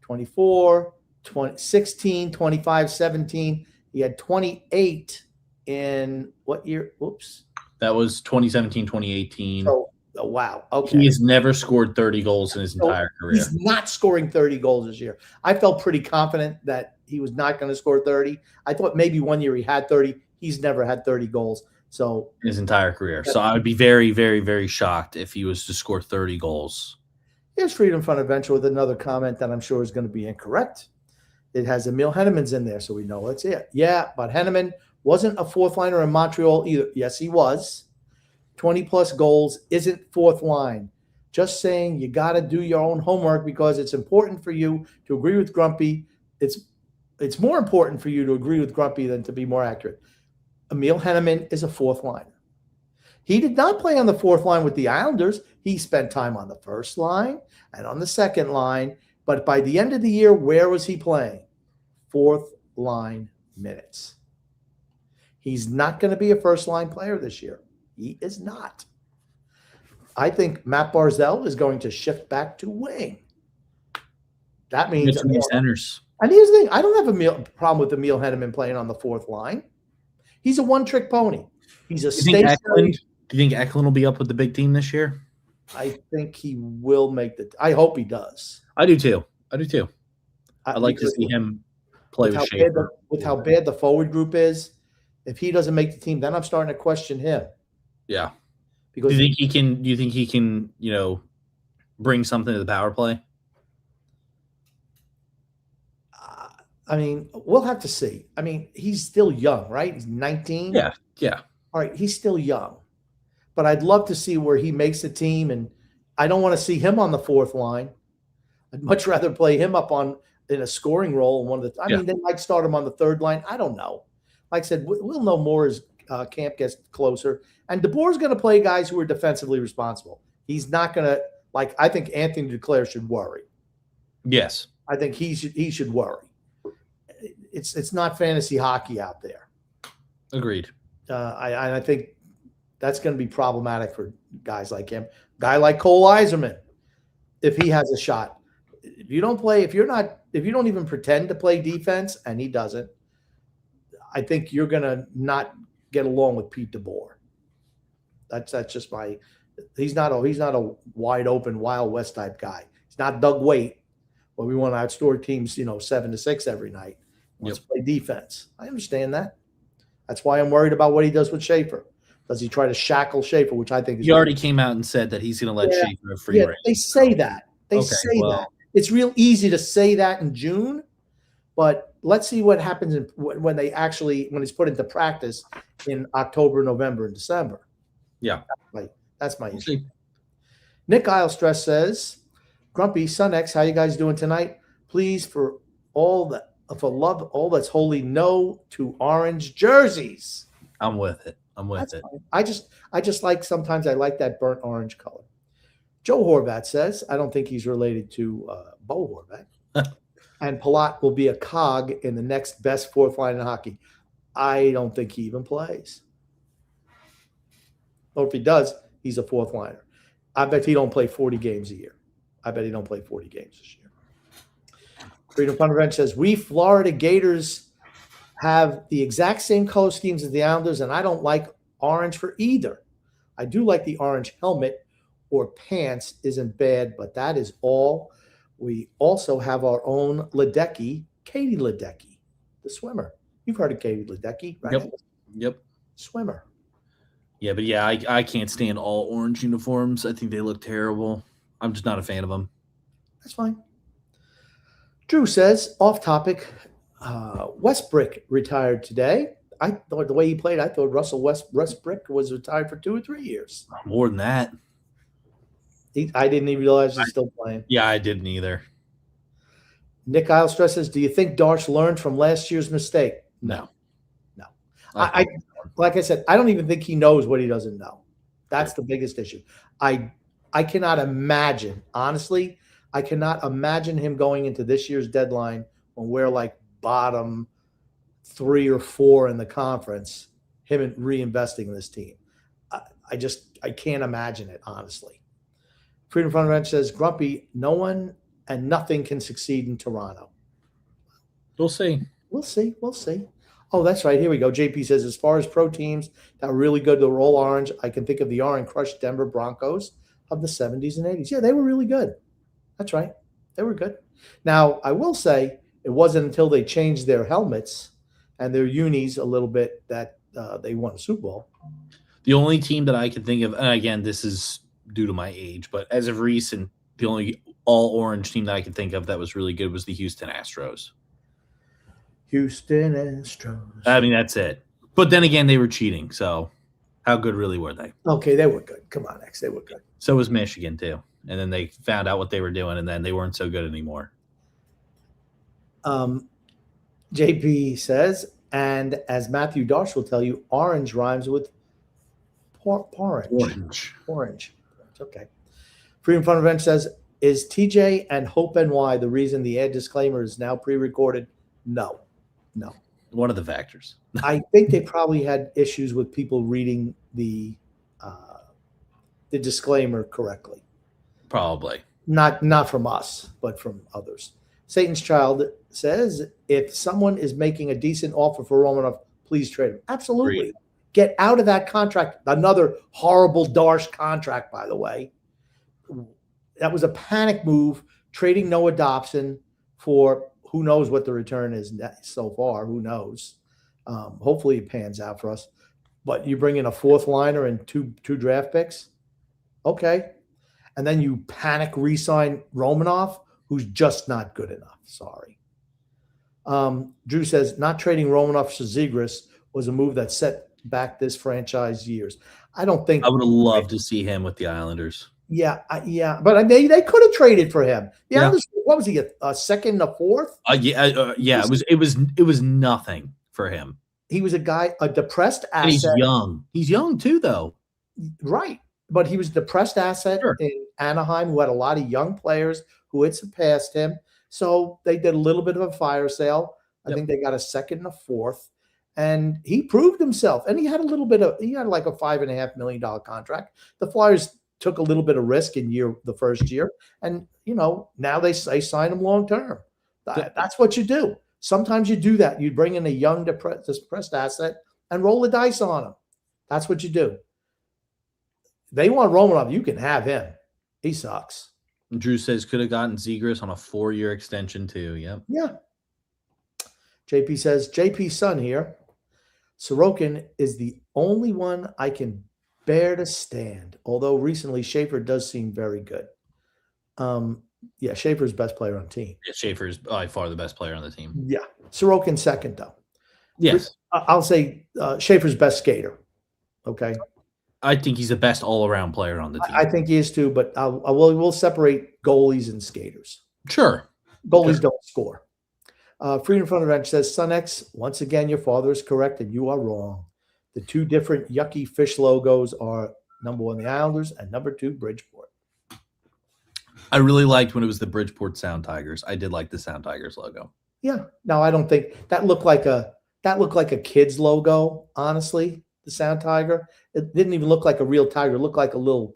24, 20, 16, 25, 17. He had 28 in what year? Whoops. That was 2017, 2018. Oh, wow. Okay. He has never scored 30 goals in his entire career. He's not scoring 30 goals this year. I felt pretty confident that he was not going to score 30. I thought maybe one year he had 30. He's never had 30 goals. So in his entire career. So I would be very, very, very shocked if he was to score 30 goals. Here's Freedom Fund Adventure with another comment that I'm sure is going to be incorrect. It has Emil Henneman's in there, so we know it's it. Yeah, but Henneman wasn't a fourth liner in Montreal either. Yes, he was. 20-plus goals isn't fourth line. Just saying you got to do your own homework because it's important for you to agree with Grumpy. It's more important for you to agree with Grumpy than to be more accurate. Emil Henneman is a fourth liner. He did not play on the fourth line with the Islanders. He spent time on the first line and on the second line. But by the end of the year, where was he playing? Fourth line minutes. He's not going to be a first line player this year. He is not. I think Matt Barzell is going to shift back to wing. That means centers. And here's the thing. I don't have a problem with Emil Henneman playing on the fourth line. He's a one-trick pony. He's a stationary. Do you think Eklund will be up with the big team this year? I think he will make I hope he does. I do too. I'd like to see him play with Schaefer. With how bad the forward group is, if he doesn't make the team, then I'm starting to question him. Yeah. Because do you think he can, bring something to the power play? I mean, we'll have to see. I mean, he's still young, right? He's 19. Yeah. All right, he's still young. But I'd love to see where he makes the team, and I don't want to see him on the fourth line. I'd much rather play him up in a scoring role. I mean, they might start him on the third line. I don't know. Like I said, we'll know more as camp gets closer. And DeBoer's going to play guys who are defensively responsible. He's not going to I think Anthony Duclair should worry. Yes, I think he should worry. It's not fantasy hockey out there. Agreed. I think that's going to be problematic for guys like him. Guy like Cole Iserman, if he has a shot. If you don't even pretend to play defense, and he doesn't, I think you're going to not get along with Pete DeBoer. That's just my. He's not a wide open Wild West type guy. He's not Doug Waite, where we want to outscore teams 7-6 every night. He wants to play defense. I understand that. That's why I'm worried about what he does with Schaefer. Does he try to shackle Schaefer, which I think is. He already came out and said that he's going to let Schaefer have free reign. They say that. They say that. It's real easy to say that in June, but let's see what happens when it's put into practice in October, November, and December. Yeah. That's my issue. Nick Ilestress says, Grumpy, Sun X, how you guys doing tonight? Please, for love, all that's holy, no to orange jerseys. I'm with it. Fine. I just like, sometimes I like that burnt orange color. Joe Horvat says, I don't think he's related to Bo Horvat. And Palat will be a cog in the next best fourth line in hockey. I don't think he even plays. Or if he does, he's a fourth liner. I bet he don't play 40 games a year. I bet he don't play 40 games this year. Freedom Fun Revenge says, we Florida Gators have the exact same color schemes as the Islanders, and I don't like orange for either. I do like the orange helmet or pants isn't bad, but that is all. We also have our own Ledecky, Katie Ledecky, the swimmer. You've heard of Katie Ledecky, right? Yep. Swimmer. Yeah, but yeah, I can't stand all orange uniforms. I think they look terrible. I'm just not a fan of them. That's fine. Drew says, off topic, Westbrick retired today. I thought the way he played, I thought Russell Westbrick was retired for 2 or 3 years. More than that. I didn't even realize he's still playing. Yeah, I didn't either. Nick Ilestress says, do you think Darsh learned from last year's mistake? No. I like I said, I don't even think he knows what he doesn't know. That's the biggest issue. I cannot imagine, honestly, I cannot imagine him going into this year's deadline when we're like bottom 3 or 4 in the conference, him reinvesting in this team. I can't imagine it, honestly. Freedom Front Ranch says, Grumpy, no one and nothing can succeed in Toronto. We'll see. We'll see. Oh, that's right. Here we go. JP says, as far as pro teams that were really good, they were all orange. I can think of the orange crushed Denver Broncos of the 70s and 80s. Yeah, they were really good. That's right. They were good. Now, I will say it wasn't until they changed their helmets and their unis a little bit that they won a Super Bowl. The only team that I can think of, and again, this is due to my age, but as of recent, the only all-orange team that I can think of that was really good was the Houston Astros. Houston Astros. I mean, that's it. But then again, they were cheating, so how good really were they? Okay, they were good. Come on, X, they were good. So was Michigan, too. And then they found out what they were doing, and then they weren't so good anymore. JP says, and as Matthew Darsh will tell you, orange rhymes with porridge. Orange. Okay. Freedom Fun Revenge says, is TJ and Hope NY the reason the ad disclaimer is now pre-recorded? No. One of the factors. I think they probably had issues with people reading the disclaimer correctly. Probably. Not from us, but from others. Satan's Child says, if someone is making a decent offer for Romanov, please trade him. Absolutely. Agreed. Get out of that contract. Another horrible Darsh contract, by the way. That was a panic move, trading Noah Dobson for who knows what the return is so far. Who knows? Hopefully it pans out for us. But you bring in a fourth liner and two draft picks? Okay. And then you panic re-sign Romanov, who's just not good enough. Sorry. Drew says, not trading Romanov for Zegras was a move that set back this franchise years. I don't think – I would have loved to see him with the Islanders. Yeah. But they could have traded for him. The Islanders, what was he, a second, a fourth? Yeah. It was nothing for him. He was a depressed asset. And he's young. He's young too, though. Right. But he was a depressed asset in Anaheim who had a lot of young players who had surpassed him. So they did a little bit of a fire sale. I think they got a second and a fourth. and he proved himself. And he had like a $5.5 million contract. The Flyers took a little bit of risk in the first year, and now they sign him long term. That's what you do. Sometimes you do that. You bring in a young, depressed asset and roll the dice on him. That's what you do. They want Romanov. You can have him. He sucks. Drew says could have gotten Zegras on a 4-year extension too. Yep. Yeah. JP says, JP's son here. Sorokin is the only one I can bear to stand, although recently Schaefer does seem very good. Yeah, Schaefer's best player on the team. Yeah, Schaefer's by far the best player on the team. Yeah. Sorokin second, though. Yes. I'll say Schaefer's best skater. Okay. I think he's the best all-around player on the team. I think he is too, but we'll separate goalies and skaters. Sure. Goalies don't score. Freedom from the Bench says, Son X, once again, your father is correct and you are wrong. The two different yucky fish logos are number 1, the Islanders, and number 2, Bridgeport. I really liked when it was the Bridgeport Sound Tigers. I did like the Sound Tigers logo. Yeah. No, I don't think that looked like a kid's logo, honestly, the Sound Tiger. It didn't even look like a real tiger. It looked like a little,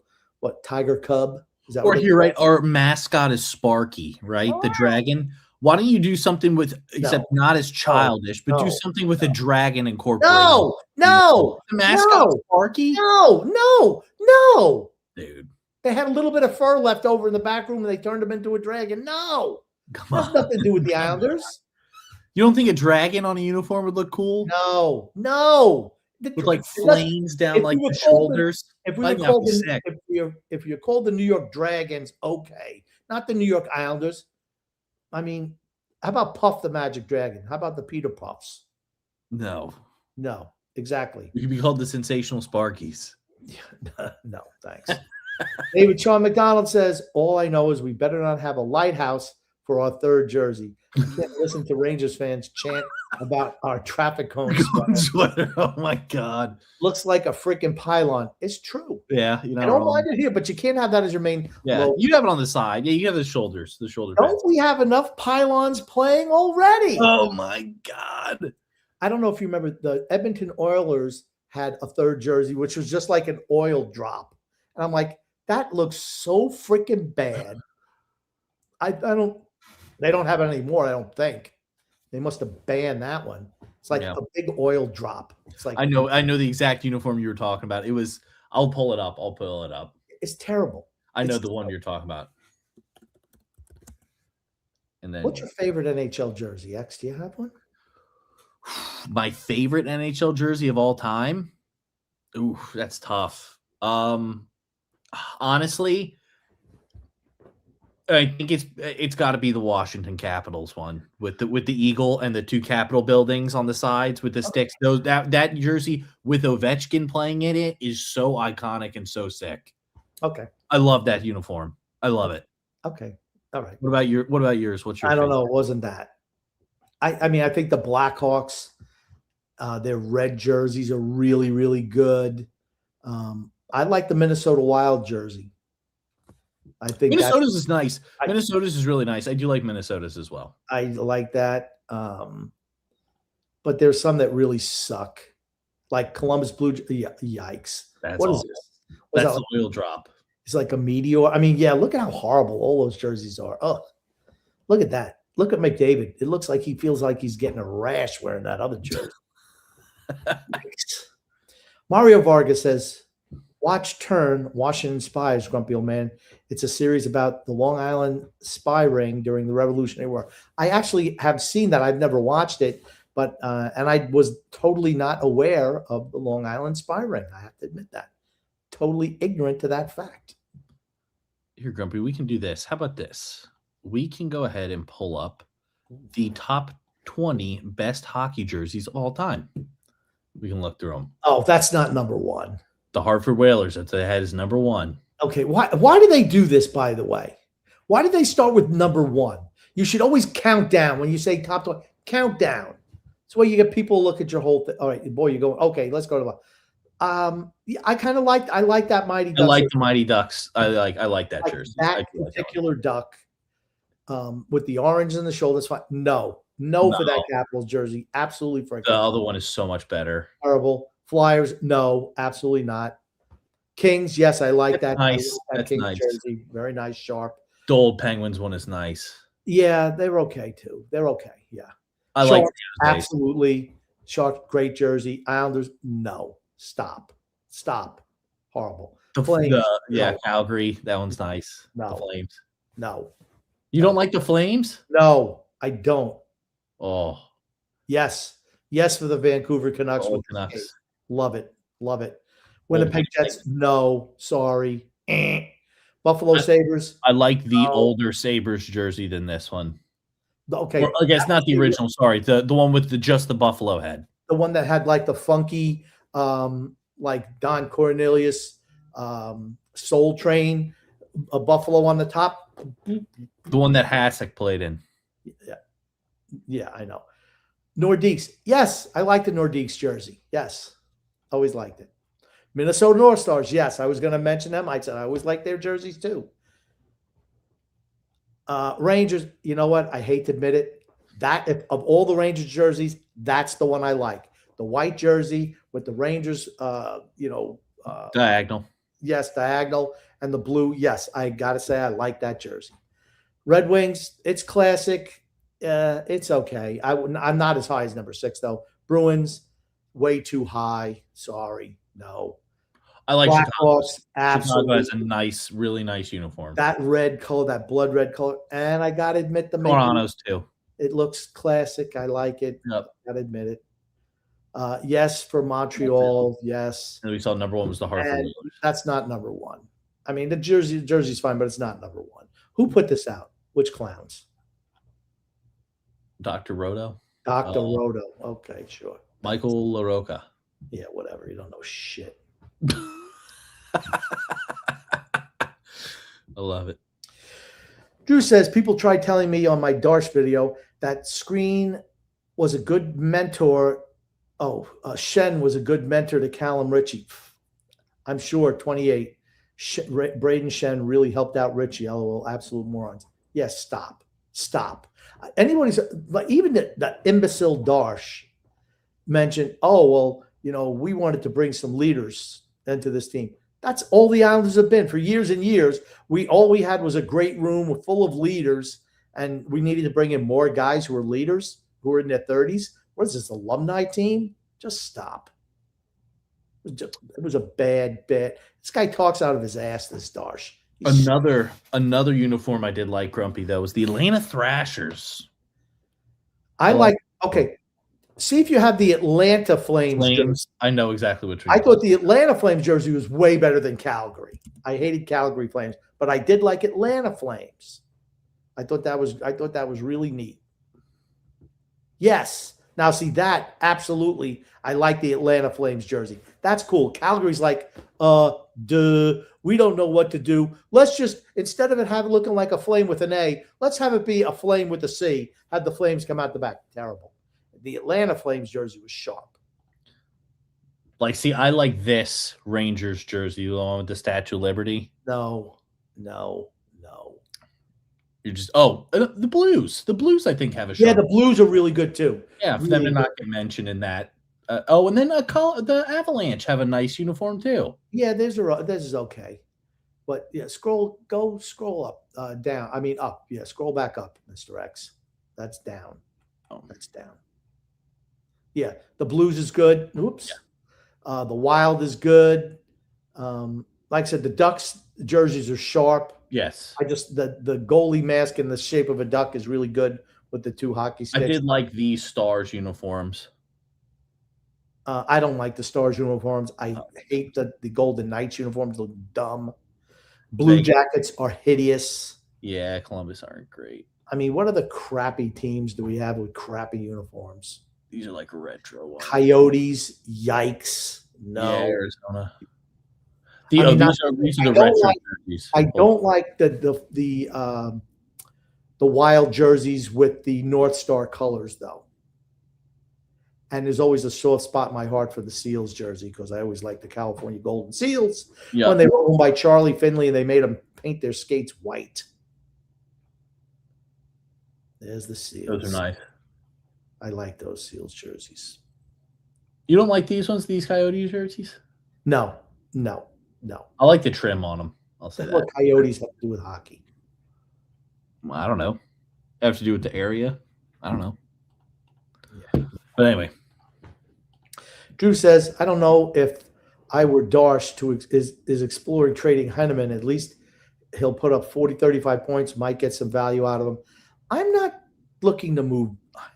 tiger cub. Is that or what here, right? Our mascot is Sparky, right? The dragon. Why don't you do something with, except not as childish, but do something with a dragon incorporated? No. The mascot Sparky? No. Dude. They had a little bit of fur left over in the back room and they turned him into a dragon. No. Come on. Has nothing to do with the Islanders. You don't think a dragon on a uniform would look cool? No. With like flames down like the shoulders. If you're called the New York Dragons, okay. Not the New York Islanders. I mean, how about Puff the Magic Dragon? How about the Peter Puffs? No, exactly. You could be called the Sensational Sparkies. No, thanks. David Sean McDonald says, all I know is we better not have a lighthouse for our third jersey. You can't listen to Rangers fans chant about our traffic cone sweater. Oh, my God. Looks like a freaking pylon. It's true. Yeah. I don't mind it here, but you can't have that as your main. Yeah, logo. You have it on the side. Yeah, you have the shoulders. Don't pads. We have enough pylons playing already? Oh, my God. I don't know if you remember, the Edmonton Oilers had a third jersey, which was just like an oil drop. And I'm like, that looks so freaking bad. They don't have it anymore, I don't think. They must have banned that one. It's like a big oil drop. It's like I know the exact uniform you were talking about. I'll pull it up. It's terrible. I know the one you're talking about. And then what's your favorite NHL jersey, X? Do you have one? My favorite NHL jersey of all time? Ooh, that's tough. Honestly, I think it's got to be the Washington Capitals one with the eagle and the two Capitol buildings on the sides with the sticks. That jersey with Ovechkin playing in it is so iconic and so sick. Okay, I love that uniform. I love it. Okay, all right. What about yours? What's your? I don't know. It wasn't that. I mean, I think the Blackhawks, their red jerseys are really, really good. I like the Minnesota Wild jersey. I think Minnesota's is nice. Minnesota's is really nice. I do like Minnesota's as well. I like that. But there's some that really suck. Like Columbus Blue. Yikes. What is this? That's the oil drop. It's like a meteor. I mean, yeah, look at how horrible all those jerseys are. Oh, look at that. Look at McDavid. It looks like he feels like he's getting a rash wearing that other jersey. Mario Vargas says, watch Turn, Washington Spies, Grumpy Old Man. It's a series about the Long Island spy ring during the Revolutionary War. I actually have seen that. I've never watched it, but and I was totally not aware of the Long Island spy ring. I have to admit that. Totally ignorant to that fact. Here, Grumpy, we can do this. How about this? We can go ahead and pull up the top 20 best hockey jerseys of all time. We can look through them. Oh, that's not number one. The Hartford Whalers at the head is number one. Okay, why do they do this, by the way? Why did they start with number one? You should always count down. When you say top 20, count down. That's why you get people look at your whole thing. All right, boy, you go, okay, let's go to the I like that Mighty Ducks. I like the Mighty Ducks. I like that jersey. That particular duck with the orange in the shoulder. That's fine. No, No, No. for that Capitals jersey. Absolutely The freaking other one is so much better. terrible. Flyers, no, absolutely not. Kings, yes, I like That's that. I nice. like that That's Kings nice. jersey. Very nice, sharp. The old Penguins one is nice. Yeah, they're okay too. They're okay. Yeah. I like Sharks, the other days. absolutely. Sharks, great jersey. Islanders, no. Stop. Horrible. Flames, no. Calgary. That one's nice. The No. Flames. No. You don't like the Flames? No, I don't. Oh, Yes. Yes, for the Vancouver Canucks. oh, With the skate. Canucks. Love it. Love it. Old Winnipeg Jets, Vikings. no. Sorry. Buffalo Sabres, I like the no. older Sabres jersey than this one. Okay. Or, I guess not the Absolutely. original. Sorry, the one with just the buffalo head. The one that had like the funky, like Don Cornelius, Soul Train, a buffalo on the top. The one that Hasek played in. Yeah, I know. Nordiques. Yes, I like the Nordiques jersey. Yes, always liked it. Minnesota North Stars. Yes, I was going to mention them. I said I always like their jerseys too. Rangers. You know what? I hate to admit it. Of all the Rangers jerseys, that's the one I like. The white jersey with the Rangers. Diagonal. Yes, diagonal, and the blue. Yes, I got to say I like that jersey. Red Wings. It's classic. It's okay. I'm not as high as number 6 though. Bruins, way too high. Sorry, no. I like Chicago. Blackhawks, absolutely. Chicago has a nice, really nice uniform. That red color, that blood red color, and I gotta admit the Toronto's too. It looks classic. I like it. Yep. Gotta admit it. Yes, for Montreal. Yes. And we saw number 1 was the Hartford Whalers. That's not number 1. I mean, the jersey's fine, but it's not number 1. Who put this out? Which clowns? Dr. Roto. Dr. Roto. Okay, sure. Michael LaRocca. Yeah, whatever. You don't know shit. I love it. Drew says, people try telling me on my Darsh video that Screen was a good mentor. Shen was a good mentor to Callum Ritchie. I'm sure 28. Braden Shen really helped out Ritchie. LOL, absolute morons. Yes, stop. Anyone who's like, even the imbecile Darsh mentioned, we wanted to bring some leaders into this team. That's all the Islanders have been for years and years. All we had was a great room full of leaders, and we needed to bring in more guys who are leaders, who are in their 30s. What is this, alumni team? Just stop. It was a bad bit. This guy talks out of his ass, this Darsh. Another uniform I did like, Grumpy, though, was the Atlanta Thrashers. See if you have the Atlanta Flames jersey. I know exactly what I thought the Atlanta Flames jersey was way better than Calgary. I hated Calgary Flames, but I did like Atlanta Flames. I thought that was really neat. Yes. Now see that absolutely. I like the Atlanta Flames jersey. That's cool. Calgary's like, we don't know what to do. Let's just, instead of it looking like a flame with an A, let's have it be a flame with a C. Have the flames come out the back. Terrible. The Atlanta Flames jersey was sharp. I like this Rangers jersey, the one with the Statue of Liberty. No. You're just the Blues. The Blues, I think, have a sharp. Yeah, the Blues are really good too. Yeah, for them to not get mentioned in that. And then the Avalanche have a nice uniform too. Yeah, this is okay, but yeah, scroll up, down. I mean up. Yeah, scroll back up, Mr. X. That's down. Oh, that's down. Yeah, the Blues is good. Oops. Yeah. The Wild is good. Like I said, the Ducks jerseys are sharp. Yes. The goalie mask in the shape of a duck is really good with the 2 hockey sticks. I did like the Stars uniforms. I don't like the Stars uniforms. I hate the Golden Knights uniforms. Look dumb. Blue Jackets are hideous. Yeah, Columbus aren't great. I mean, what other crappy teams do we have with crappy uniforms? These are like retro ones. Coyotes, yikes. No. Yeah, Arizona. These are the retro jerseys. I don't like the Wild jerseys with the North Star colors, though. And there's always a soft spot in my heart for the Seals jersey because I always like the California Golden Seals when they were owned by Charlie Finley and they made them paint their skates white. There's the Seals. Those are nice. I like those Seals jerseys. You don't like these ones, these Coyotes jerseys? No. I like the trim on them. I'll say That's that. what Coyotes have to do with hockey. I don't know. Have to do with the area. I don't know. Yeah. But anyway, Drew says, I don't know if I were Darsh is exploring trading Heineman. At least he'll put up 40, 35 points, might get some value out of him. I'm not looking to move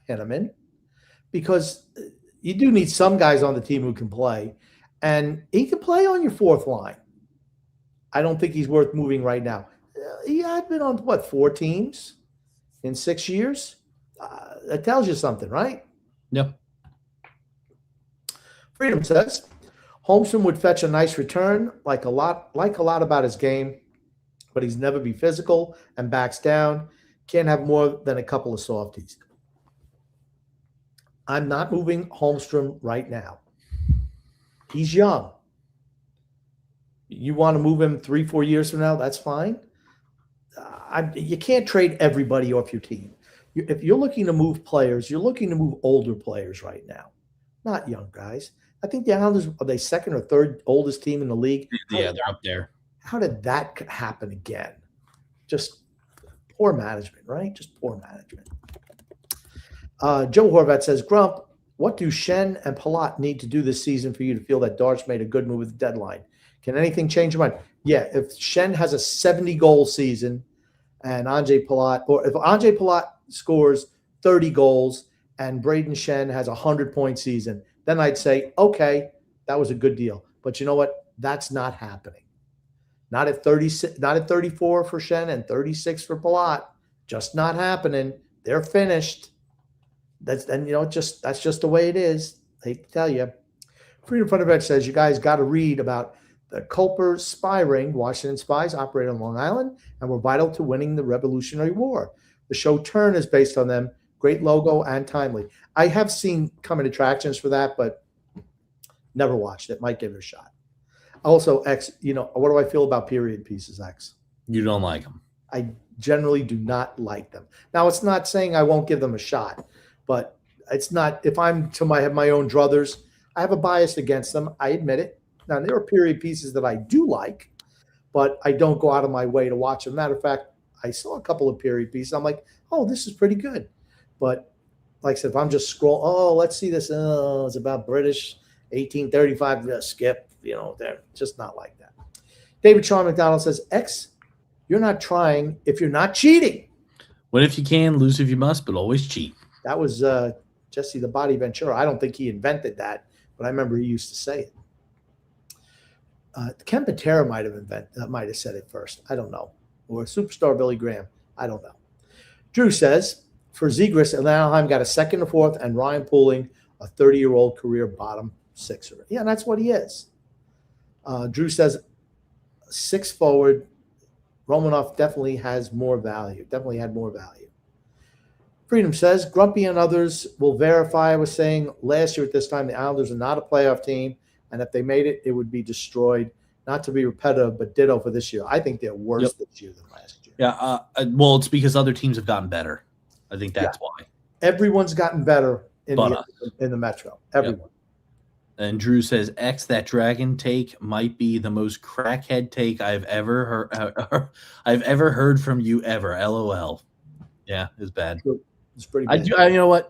Heineman because you do need some guys on the team who can play, and he can play on your fourth line. I don't think he's worth moving right now. He had been on, 4 teams in 6 years? That tells you something, right? yep. Freedom says, Holmstrom would fetch a nice return, like a lot about his game, but he's never be physical and backs down. Can't have more than a couple of softies. I'm not moving Holmstrom right now. He's young. You want to move him 3-4 years from now, that's fine. You can't trade everybody off your team. If you're looking to move players, you're looking to move older players right now, not young guys. I think the Islanders are they second or third oldest team in the league. Yeah, they're up there. How did that happen again? Just poor management, right? Just poor management. Joe Horvat says, Grump, what do Shen and Palat need to do this season for you to feel that Darch made a good move at the deadline? Can anything change your mind? Yeah, if Shen has a 70-goal season and Anze Palat, or if Anze Palat scores 30 goals and Braden Shen has a 100-point season, then I'd say, okay, that was a good deal. But you know what? That's not happening. Not at 36, not at 34 for Shen and 36 for Palat. Just not happening. They're finished. That's just the way it is. I hate to tell you. Freedom Funderbench says you guys got to read about the Culper spy ring. Washington spies operate on Long Island and were vital to winning the Revolutionary War. The show Turn is based on them. Great logo and timely. I have seen coming attractions for that, but never watched it. Might give it a shot. Also, X, what do I feel about period pieces, X? You don't like them. I generally do not like them. Now, it's not saying I won't give them a shot, but it's not, if I'm to have my own druthers, I have a bias against them. I admit it. Now, there are period pieces that I do like, but I don't go out of my way to watch them. Matter of fact, I saw a couple of period pieces. I'm like, oh, this is pretty good. But like I said, if I'm just scrolling, let's see this. Oh, it's about British 1835. Skip. They're just not like that. David Sean McDonald says, X, you're not trying if you're not cheating. Win if you can, lose if you must, but always cheat. That was Jesse the Body Ventura. I don't think he invented that, but I remember he used to say it. Ken Patera might have said it first. I don't know. Or Superstar Billy Graham. I don't know. Drew says, for Zegras, Anaheim got a second and fourth, and Ryan Pooling, a 30-year-old career bottom sixer. Yeah, that's what he is. Drew says, 6 forward, Romanoff definitely has more value. Definitely had more value. Freedom says, Grumpy and others will verify I was saying last year at this time the Islanders are not a playoff team, and if they made it, it would be destroyed. Not to be repetitive, but ditto for this year. I think they're worse this year than last year. Yeah, well, it's because other teams have gotten better. I think that's why. Everyone's gotten better in the Metro. Everyone. Yep. And Drew says, X, that dragon take might be the most crackhead take I've ever heard from you ever. LOL. Yeah, it's bad. It's pretty bad. You know what?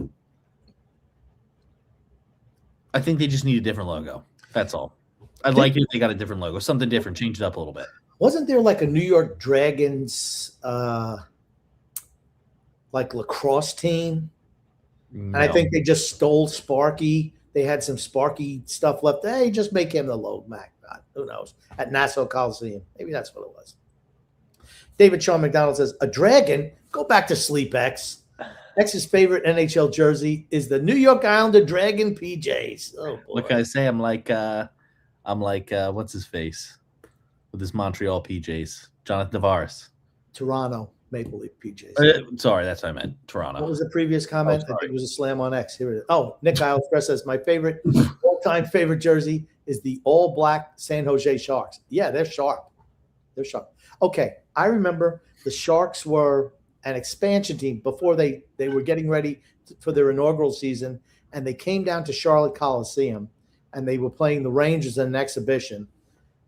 I think they just need a different logo. That's all. I'd like it if they got a different logo. Something different. Change it up a little bit. Wasn't there like a New York Dragons like lacrosse team? No. And I think they just stole Sparky. They had some Sparky stuff left. Hey, just make him the logo. God, who knows? At Nassau Coliseum. Maybe that's what it was. David Sean McDonald says, a dragon? Go back to sleep, X. X's favorite NHL jersey is the New York Islander Dragon PJs. Oh, boy. What can I say? I'm like, what's his face? With his Montreal PJs. Jonathan Tavares. Toronto Maple Leaf PJs. Sorry, that's what I meant. Toronto. What was the previous comment? I think it was a slam on X. Here it is. Oh, Nick Isle Express says, my all-time favorite jersey is the all-black San Jose Sharks. Yeah, they're sharp. They're sharp. Okay, I remember the Sharks were an expansion team before they were getting ready for their inaugural season, and they came down to Charlotte Coliseum, and they were playing the Rangers in an exhibition.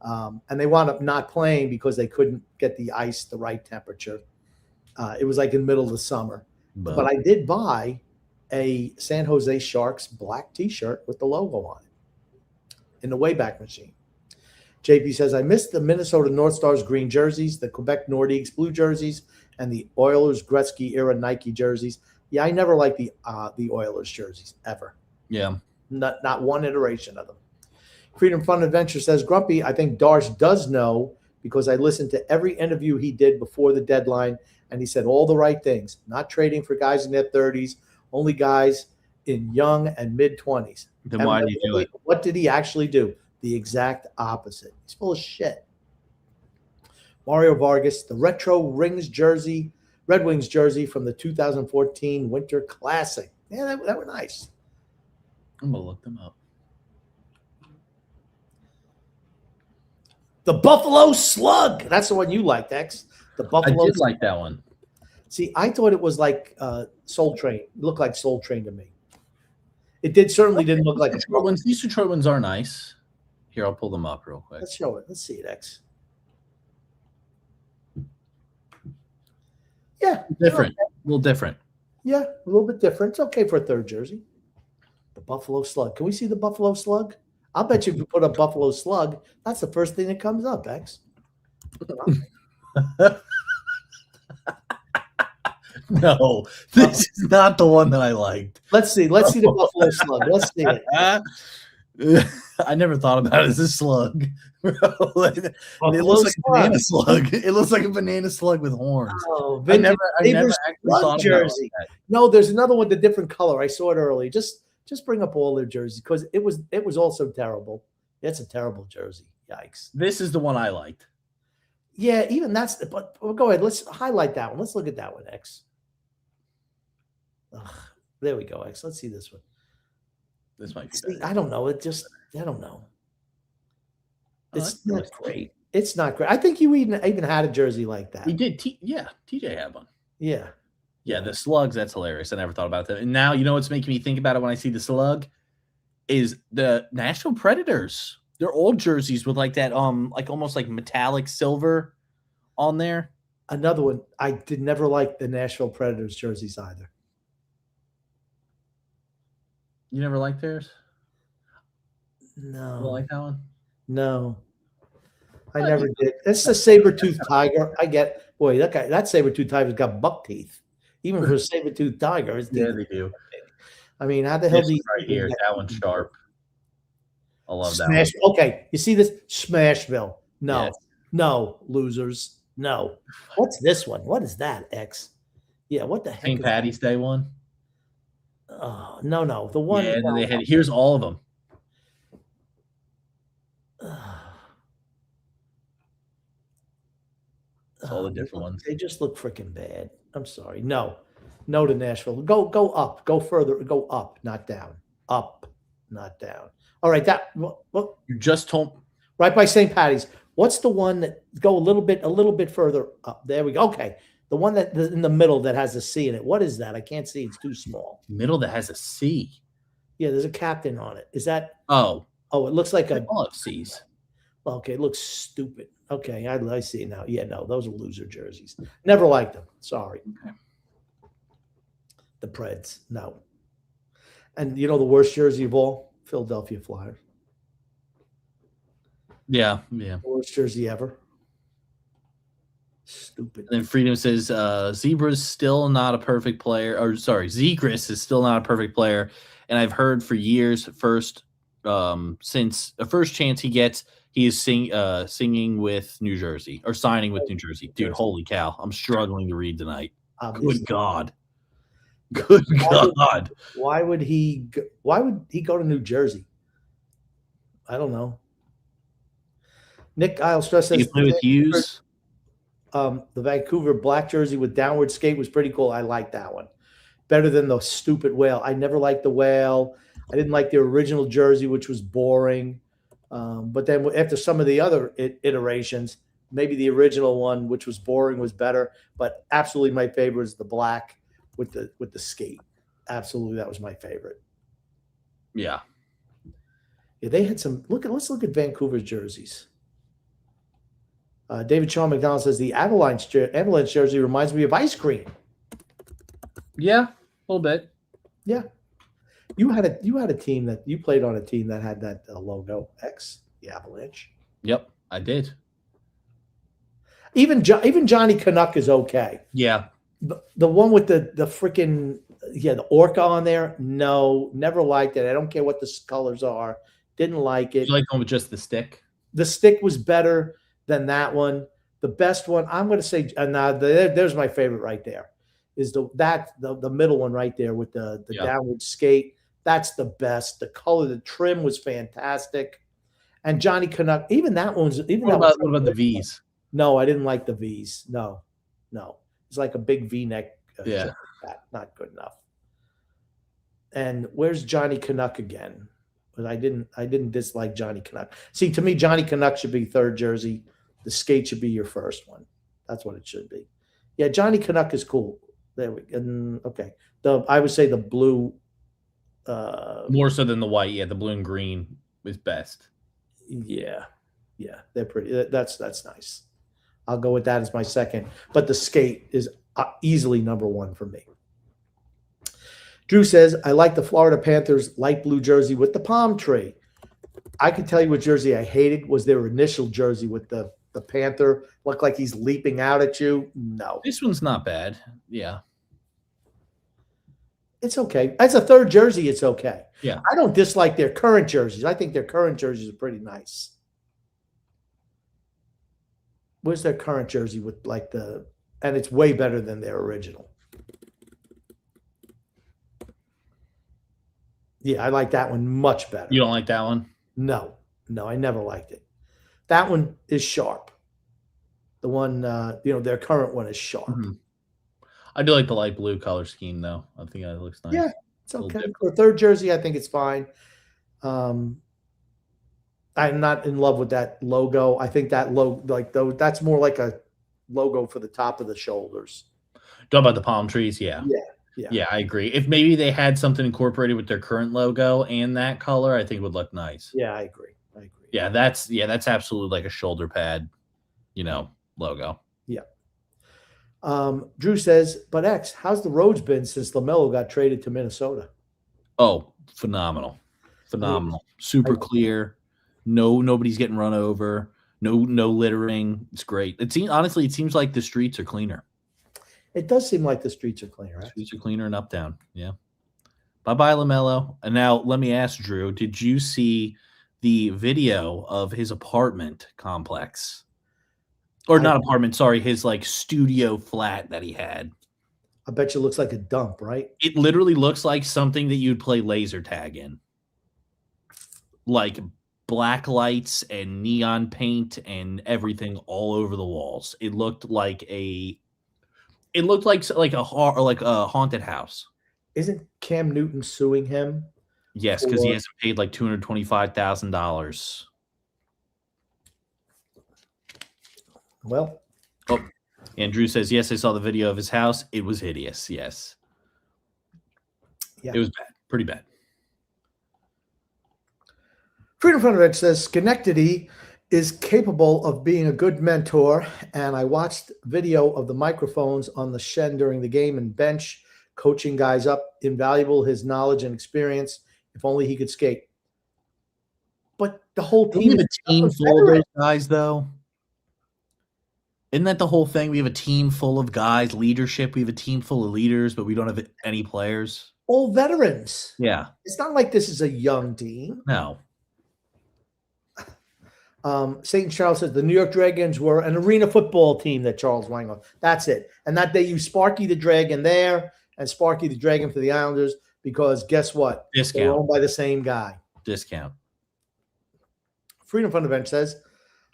And they wound up not playing because they couldn't get the ice the right temperature. It was like in the middle of the summer. But I did buy a San Jose Sharks black T-shirt with the logo on it in the Wayback Machine. JP says, I missed the Minnesota North Stars green jerseys, the Quebec Nordiques blue jerseys, and the Oilers Gretzky era Nike jerseys. Yeah, I never liked the Oilers jerseys ever. Yeah. Not one iteration of them. Freedom Fun Adventure says, Grumpy, I think Darsh does know because I listened to every interview he did before the deadline, and he said all the right things. Not trading for guys in their 30s, only guys in young and mid-20s. Then why did you do it? What did he actually do? The exact opposite. He's full of shit. Mario Vargas, the retro Red Wings jersey from the 2014 Winter Classic. Yeah, that were nice. I'm going to look them up. The Buffalo Slug. That's the one you liked, X. The Buffalo I did like that one. See, I thought it was like Soul Train. It looked like Soul Train to me. It certainly didn't look like Detroit ones. These Detroit ones are nice. Here, I'll pull them up real quick. Let's show it. Let's see it, X. Yeah. Different. A little different. Yeah, a little bit different. It's okay for a third jersey. The Buffalo Slug. Can we see the Buffalo Slug? I'll bet you if you put a Buffalo Slug, that's the first thing that comes up, X. No, this is not the one that I liked. Let's see. Let's see the Buffalo Slug. Let's see it. I never thought about it as a slug. It looks like a banana slug. It looks like a banana slug with horns. Oh, I never actually thought jersey. about that. No, there's another one, the different color. I saw it early. Just bring up all their jerseys because it was also terrible. It's a terrible jersey. Yikes. This is the one I liked. Yeah, even that's. But go ahead. Let's highlight that one. Let's look at that one, X. Ugh, there we go, X. Let's see this one. This might be better. I don't know. I don't know. It's not great. It's not great. I think you even had a jersey like that. We did. TJ had one. Yeah. Yeah, the slugs, that's hilarious. I never thought about that. And now, you know what's making me think about it when I see the slug is the Nashville Predators. Their old jerseys with like that, like almost like metallic silver on there. Another one. I did never like the Nashville Predators jerseys either. You never liked theirs? No. You like that one? No. I never did. It's the saber-toothed tiger. I get, boy, that saber-toothed tiger's got buck teeth. Even for a saber-toothed tiger. Yeah, they do. I mean, how the hell do you right here? That one's sharp. I love that one. Okay, you see this? Smashville. No. Yes. No, losers. No. What's this one? What is that, X? Yeah, what the heck? St. Patty's Day one? Oh, no. The one. Yeah, they had, here's all of them. It's all the different ones. They just look freaking bad. I'm sorry. No to Nashville. Go up. Go further. Go up, not down. Up, not down. All right. Well, You just told right by St. Patty's. What's the one that go a little bit further up? There we go. Okay. The one that in the middle that has a C in it. What is that? I can't see. It's too small. middle that has a C. Yeah, there's a captain on it. Is that? Oh, it looks like a. all of C's. Okay, it looks stupid. Okay, I see it now. Yeah, no, those are loser jerseys. Never liked them. Sorry. Okay. The Preds, no. And you know the worst jersey of all? Philadelphia Flyers. Yeah. The worst jersey ever. Stupid. And then Freedom says Zebra's still not a perfect player. Or sorry, Zegras is still not a perfect player. And I've heard for years, since the first chance he gets, he is singing with New Jersey or signing with New Jersey. Dude, holy cow. I'm struggling to read tonight. Good God. Good God. Why would he go to New Jersey? I don't know. Nick Islestress says You play with Hughes? the Vancouver black jersey with downward skate was pretty cool. I like that one. Better than the stupid whale. I never liked the whale. I didn't like the original jersey, which was boring. But then after some of the other iterations, maybe the original one, which was boring, was better. But absolutely my favorite is the black with the skate. Absolutely, that was my favorite. Yeah. Yeah, they had some. Let's look at Vancouver's jerseys. David Sean McDonald says the Avalanche jersey reminds me of ice cream. Yeah, a little bit. Yeah, you had a team that you played on a team that had that logo X, the Avalanche. Yep, I did. Even Johnny Canuck is okay. Yeah. The one with the freaking the orca on there. No, never liked it. I don't care what the colors are. Didn't like it. You like one with just the stick? The stick was better than that one. The best one, I'm going to say, there's my favorite right there. Is the middle one right there with the downward skate. That's the best. The color, the trim was fantastic. And Johnny Canuck, even that one's even What that about the V's? No, I didn't like the V's. No. It's like a big V-neck. Yeah. Not good enough. And where's Johnny Canuck again? But I didn't dislike Johnny Canuck. See, to me, Johnny Canuck should be third jersey. The skate should be your first one. That's what it should be. Yeah, Johnny Canuck is cool. There we go. Okay. I would say the blue. More so than the white. Yeah, the blue and green is best. Yeah, they're pretty. That's nice. I'll go with that as my second. But the skate is easily number one for me. Drew says, I like the Florida Panthers light blue jersey with the palm tree. I can tell you what jersey I hated was their initial jersey with the Panther. Looked like he's leaping out at you. No. This one's not bad. Yeah. It's okay. As a third jersey, it's okay. Yeah. I don't dislike their current jerseys. I think their current jerseys are pretty nice. Where's their current jersey with and it's way better than their original. Yeah, I like that one much better. You don't like that one? No, I never liked it. That one is sharp. The one, their current one is sharp. Mm-hmm. I do like the light blue color scheme, though. I think that looks nice. Yeah, it's okay. For a third jersey, I think it's fine. I'm not in love with that logo. I think that that's more like a logo for the top of the shoulders. Talk about the palm trees, yeah. Yeah, I agree. If maybe they had something incorporated with their current logo and that color, I think it would look nice. Yeah, I agree. Yeah, that's absolutely like a shoulder pad, logo. Yeah. Drew says, but X, how's the roads been since LaMelo got traded to Minnesota? Oh, phenomenal. Super clear. Nobody's getting run over. No littering. It's great. It seems like the streets are cleaner. It does seem like the streets are cleaner. Right? Streets are cleaner and uptown. Yeah. Bye-bye, LaMelo. And now let me ask Drew, did you see the video of his apartment complex? Or not apartment, sorry, his studio flat that he had. I bet you it looks like a dump, right? It literally looks like something that you'd play laser tag in. Like black lights and neon paint and everything all over the walls. It looked like a haunted house. Isn't Cam Newton suing him? Yes, because he hasn't paid like $225,000. Well, Andrew says, yes, I saw the video of his house. It was hideous. Yes. Yeah. It was bad. Pretty bad. Freedom Fund says, Schenectady is capable of being a good mentor, and I watched video of the microphones on the Shen during the game and bench, coaching guys up. Invaluable, his knowledge and experience. If only he could skate. But the whole team. We have a team full of those guys, though. Isn't that the whole thing? We have a team full of guys, leadership. We have a team full of leaders, but we don't have any players. All veterans. Yeah. It's not like this is a young team. No. St. Charles says the New York Dragons were an arena football team that Charles Wang. That's it. And that they used Sparky the Dragon there and Sparky the Dragon for the Islanders because guess what? Discount. They're owned by the same guy. Discount. Freedom Fund Event says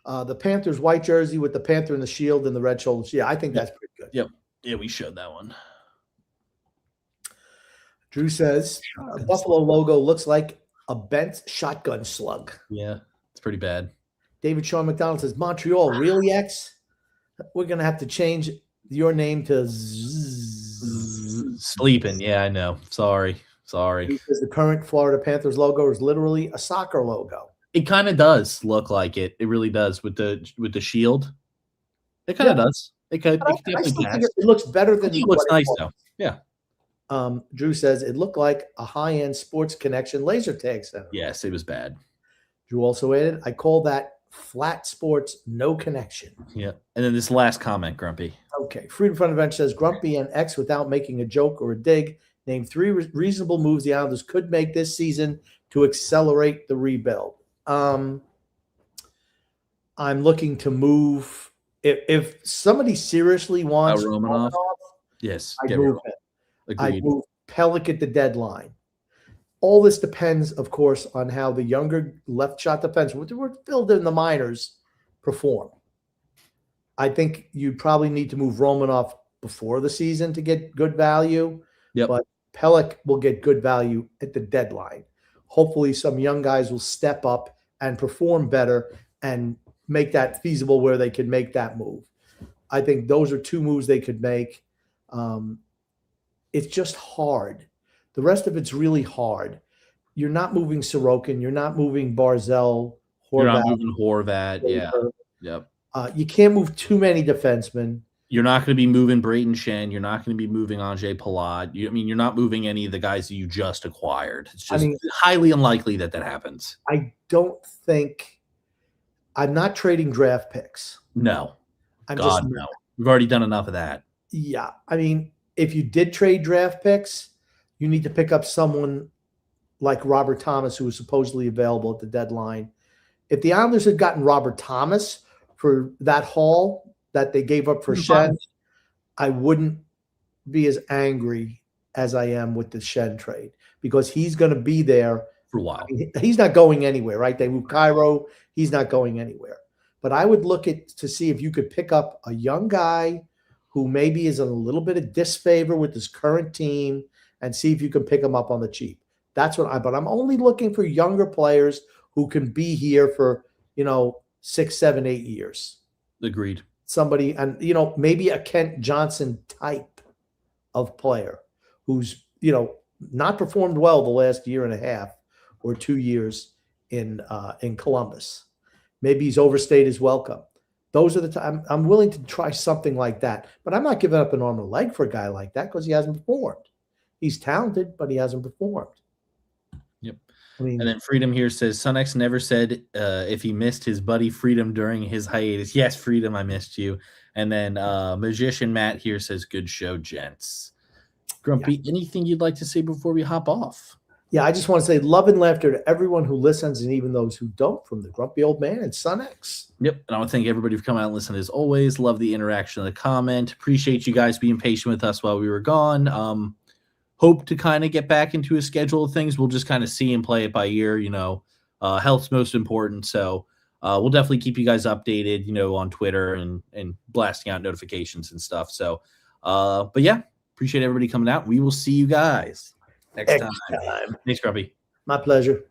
the Panthers white jersey with the Panther and the shield and the red shoulders. Yeah, I think that's pretty good. Yep. Yeah, we showed that one. Drew says Buffalo logo looks like a bent shotgun slug. Yeah, it's pretty bad. David Sean McDonald says, Montreal, really, X? We're going to have to change your name to Sleeping. Yeah, I know. Sorry. Because the current Florida Panthers logo is literally a soccer logo. It kind of does look like it. It really does with the shield. It kind of does. It could I definitely still think pass. it looks better than It what looks it nice was. though. Yeah. Drew says it looked like a high-end Sports Connection laser tag center. Yes, it was bad. Drew also added, I call that flat sports, no connection. Yeah. And then this last comment, Grumpy. Okay. Freedom Front Event says Grumpy and X, without making a joke or a dig, name 3 reasonable moves the Islanders could make this season to accelerate the rebuild. I'm looking to move. If somebody seriously wants Romanov? Yes. I'd move him. Agreed. I'd move Pellick at the deadline. All this depends, of course, on how the younger left shot defensemen, we're filled in the minors, perform. I think you probably need to move Romanoff before the season to get good value. Yep. But Pellick will get good value at the deadline. Hopefully some young guys will step up and perform better and make that feasible where they can make that move. I think those are 2 moves they could make. It's just hard. The rest of it's really hard. You're not moving Sorokin. You're not moving Barzell. You're not moving Horvat. Yeah. Yep. You can't move too many defensemen. You're not going to be moving Brayton Shen. You're not going to be moving Anže Palat. You're not moving any of the guys that you just acquired. It's just highly unlikely that happens. I don't think – I'm not trading draft picks. No. No. We've already done enough of that. Yeah. I mean, if you did trade draft picks, you need to pick up someone like Robert Thomas, who was supposedly available at the deadline. If the Islanders had gotten Robert Thomas for that haul that they gave up for Shen, I wouldn't be as angry as I am with the Shen trade because he's going to be there for a while. He's not going anywhere, right? They moved Cairo. He's not going anywhere. But I would look to see if you could pick up a young guy who maybe is in a little bit of disfavor with his current team and see if you can pick him up on the cheap. That's what but I'm only looking for younger players who can be here for, 6, 7, 8 years. Agreed. Somebody, and, maybe a Kent Johnson type of player who's, not performed well the last year and a half or 2 years in Columbus. Maybe he's overstayed his welcome. Those are the time I'm willing to try something like that, but I'm not giving up an arm and a leg for a guy like that because he hasn't performed. He's talented, but he hasn't performed. Yep. And then Freedom here says Sunex never said if he missed his buddy Freedom during his hiatus. Yes, Freedom, I missed you. And then Magician Matt here says good show, gents. Grumpy, anything you'd like to say before we hop off? Yeah, I just want to say love and laughter to everyone who listens and even those who don't, from the Grumpy Old Man and Sunex. Yep. And I want to thank everybody for coming out and listening as always. Love the interaction in the comment. Appreciate you guys being patient with us while we were gone. Hope to kind of get back into a schedule of things. We'll just kind of see and play it by ear. Health's most important. So we'll definitely keep you guys updated, on Twitter and blasting out notifications and stuff. So, but yeah, appreciate everybody coming out. We will see you guys next time. Thanks, Grumpy. My pleasure.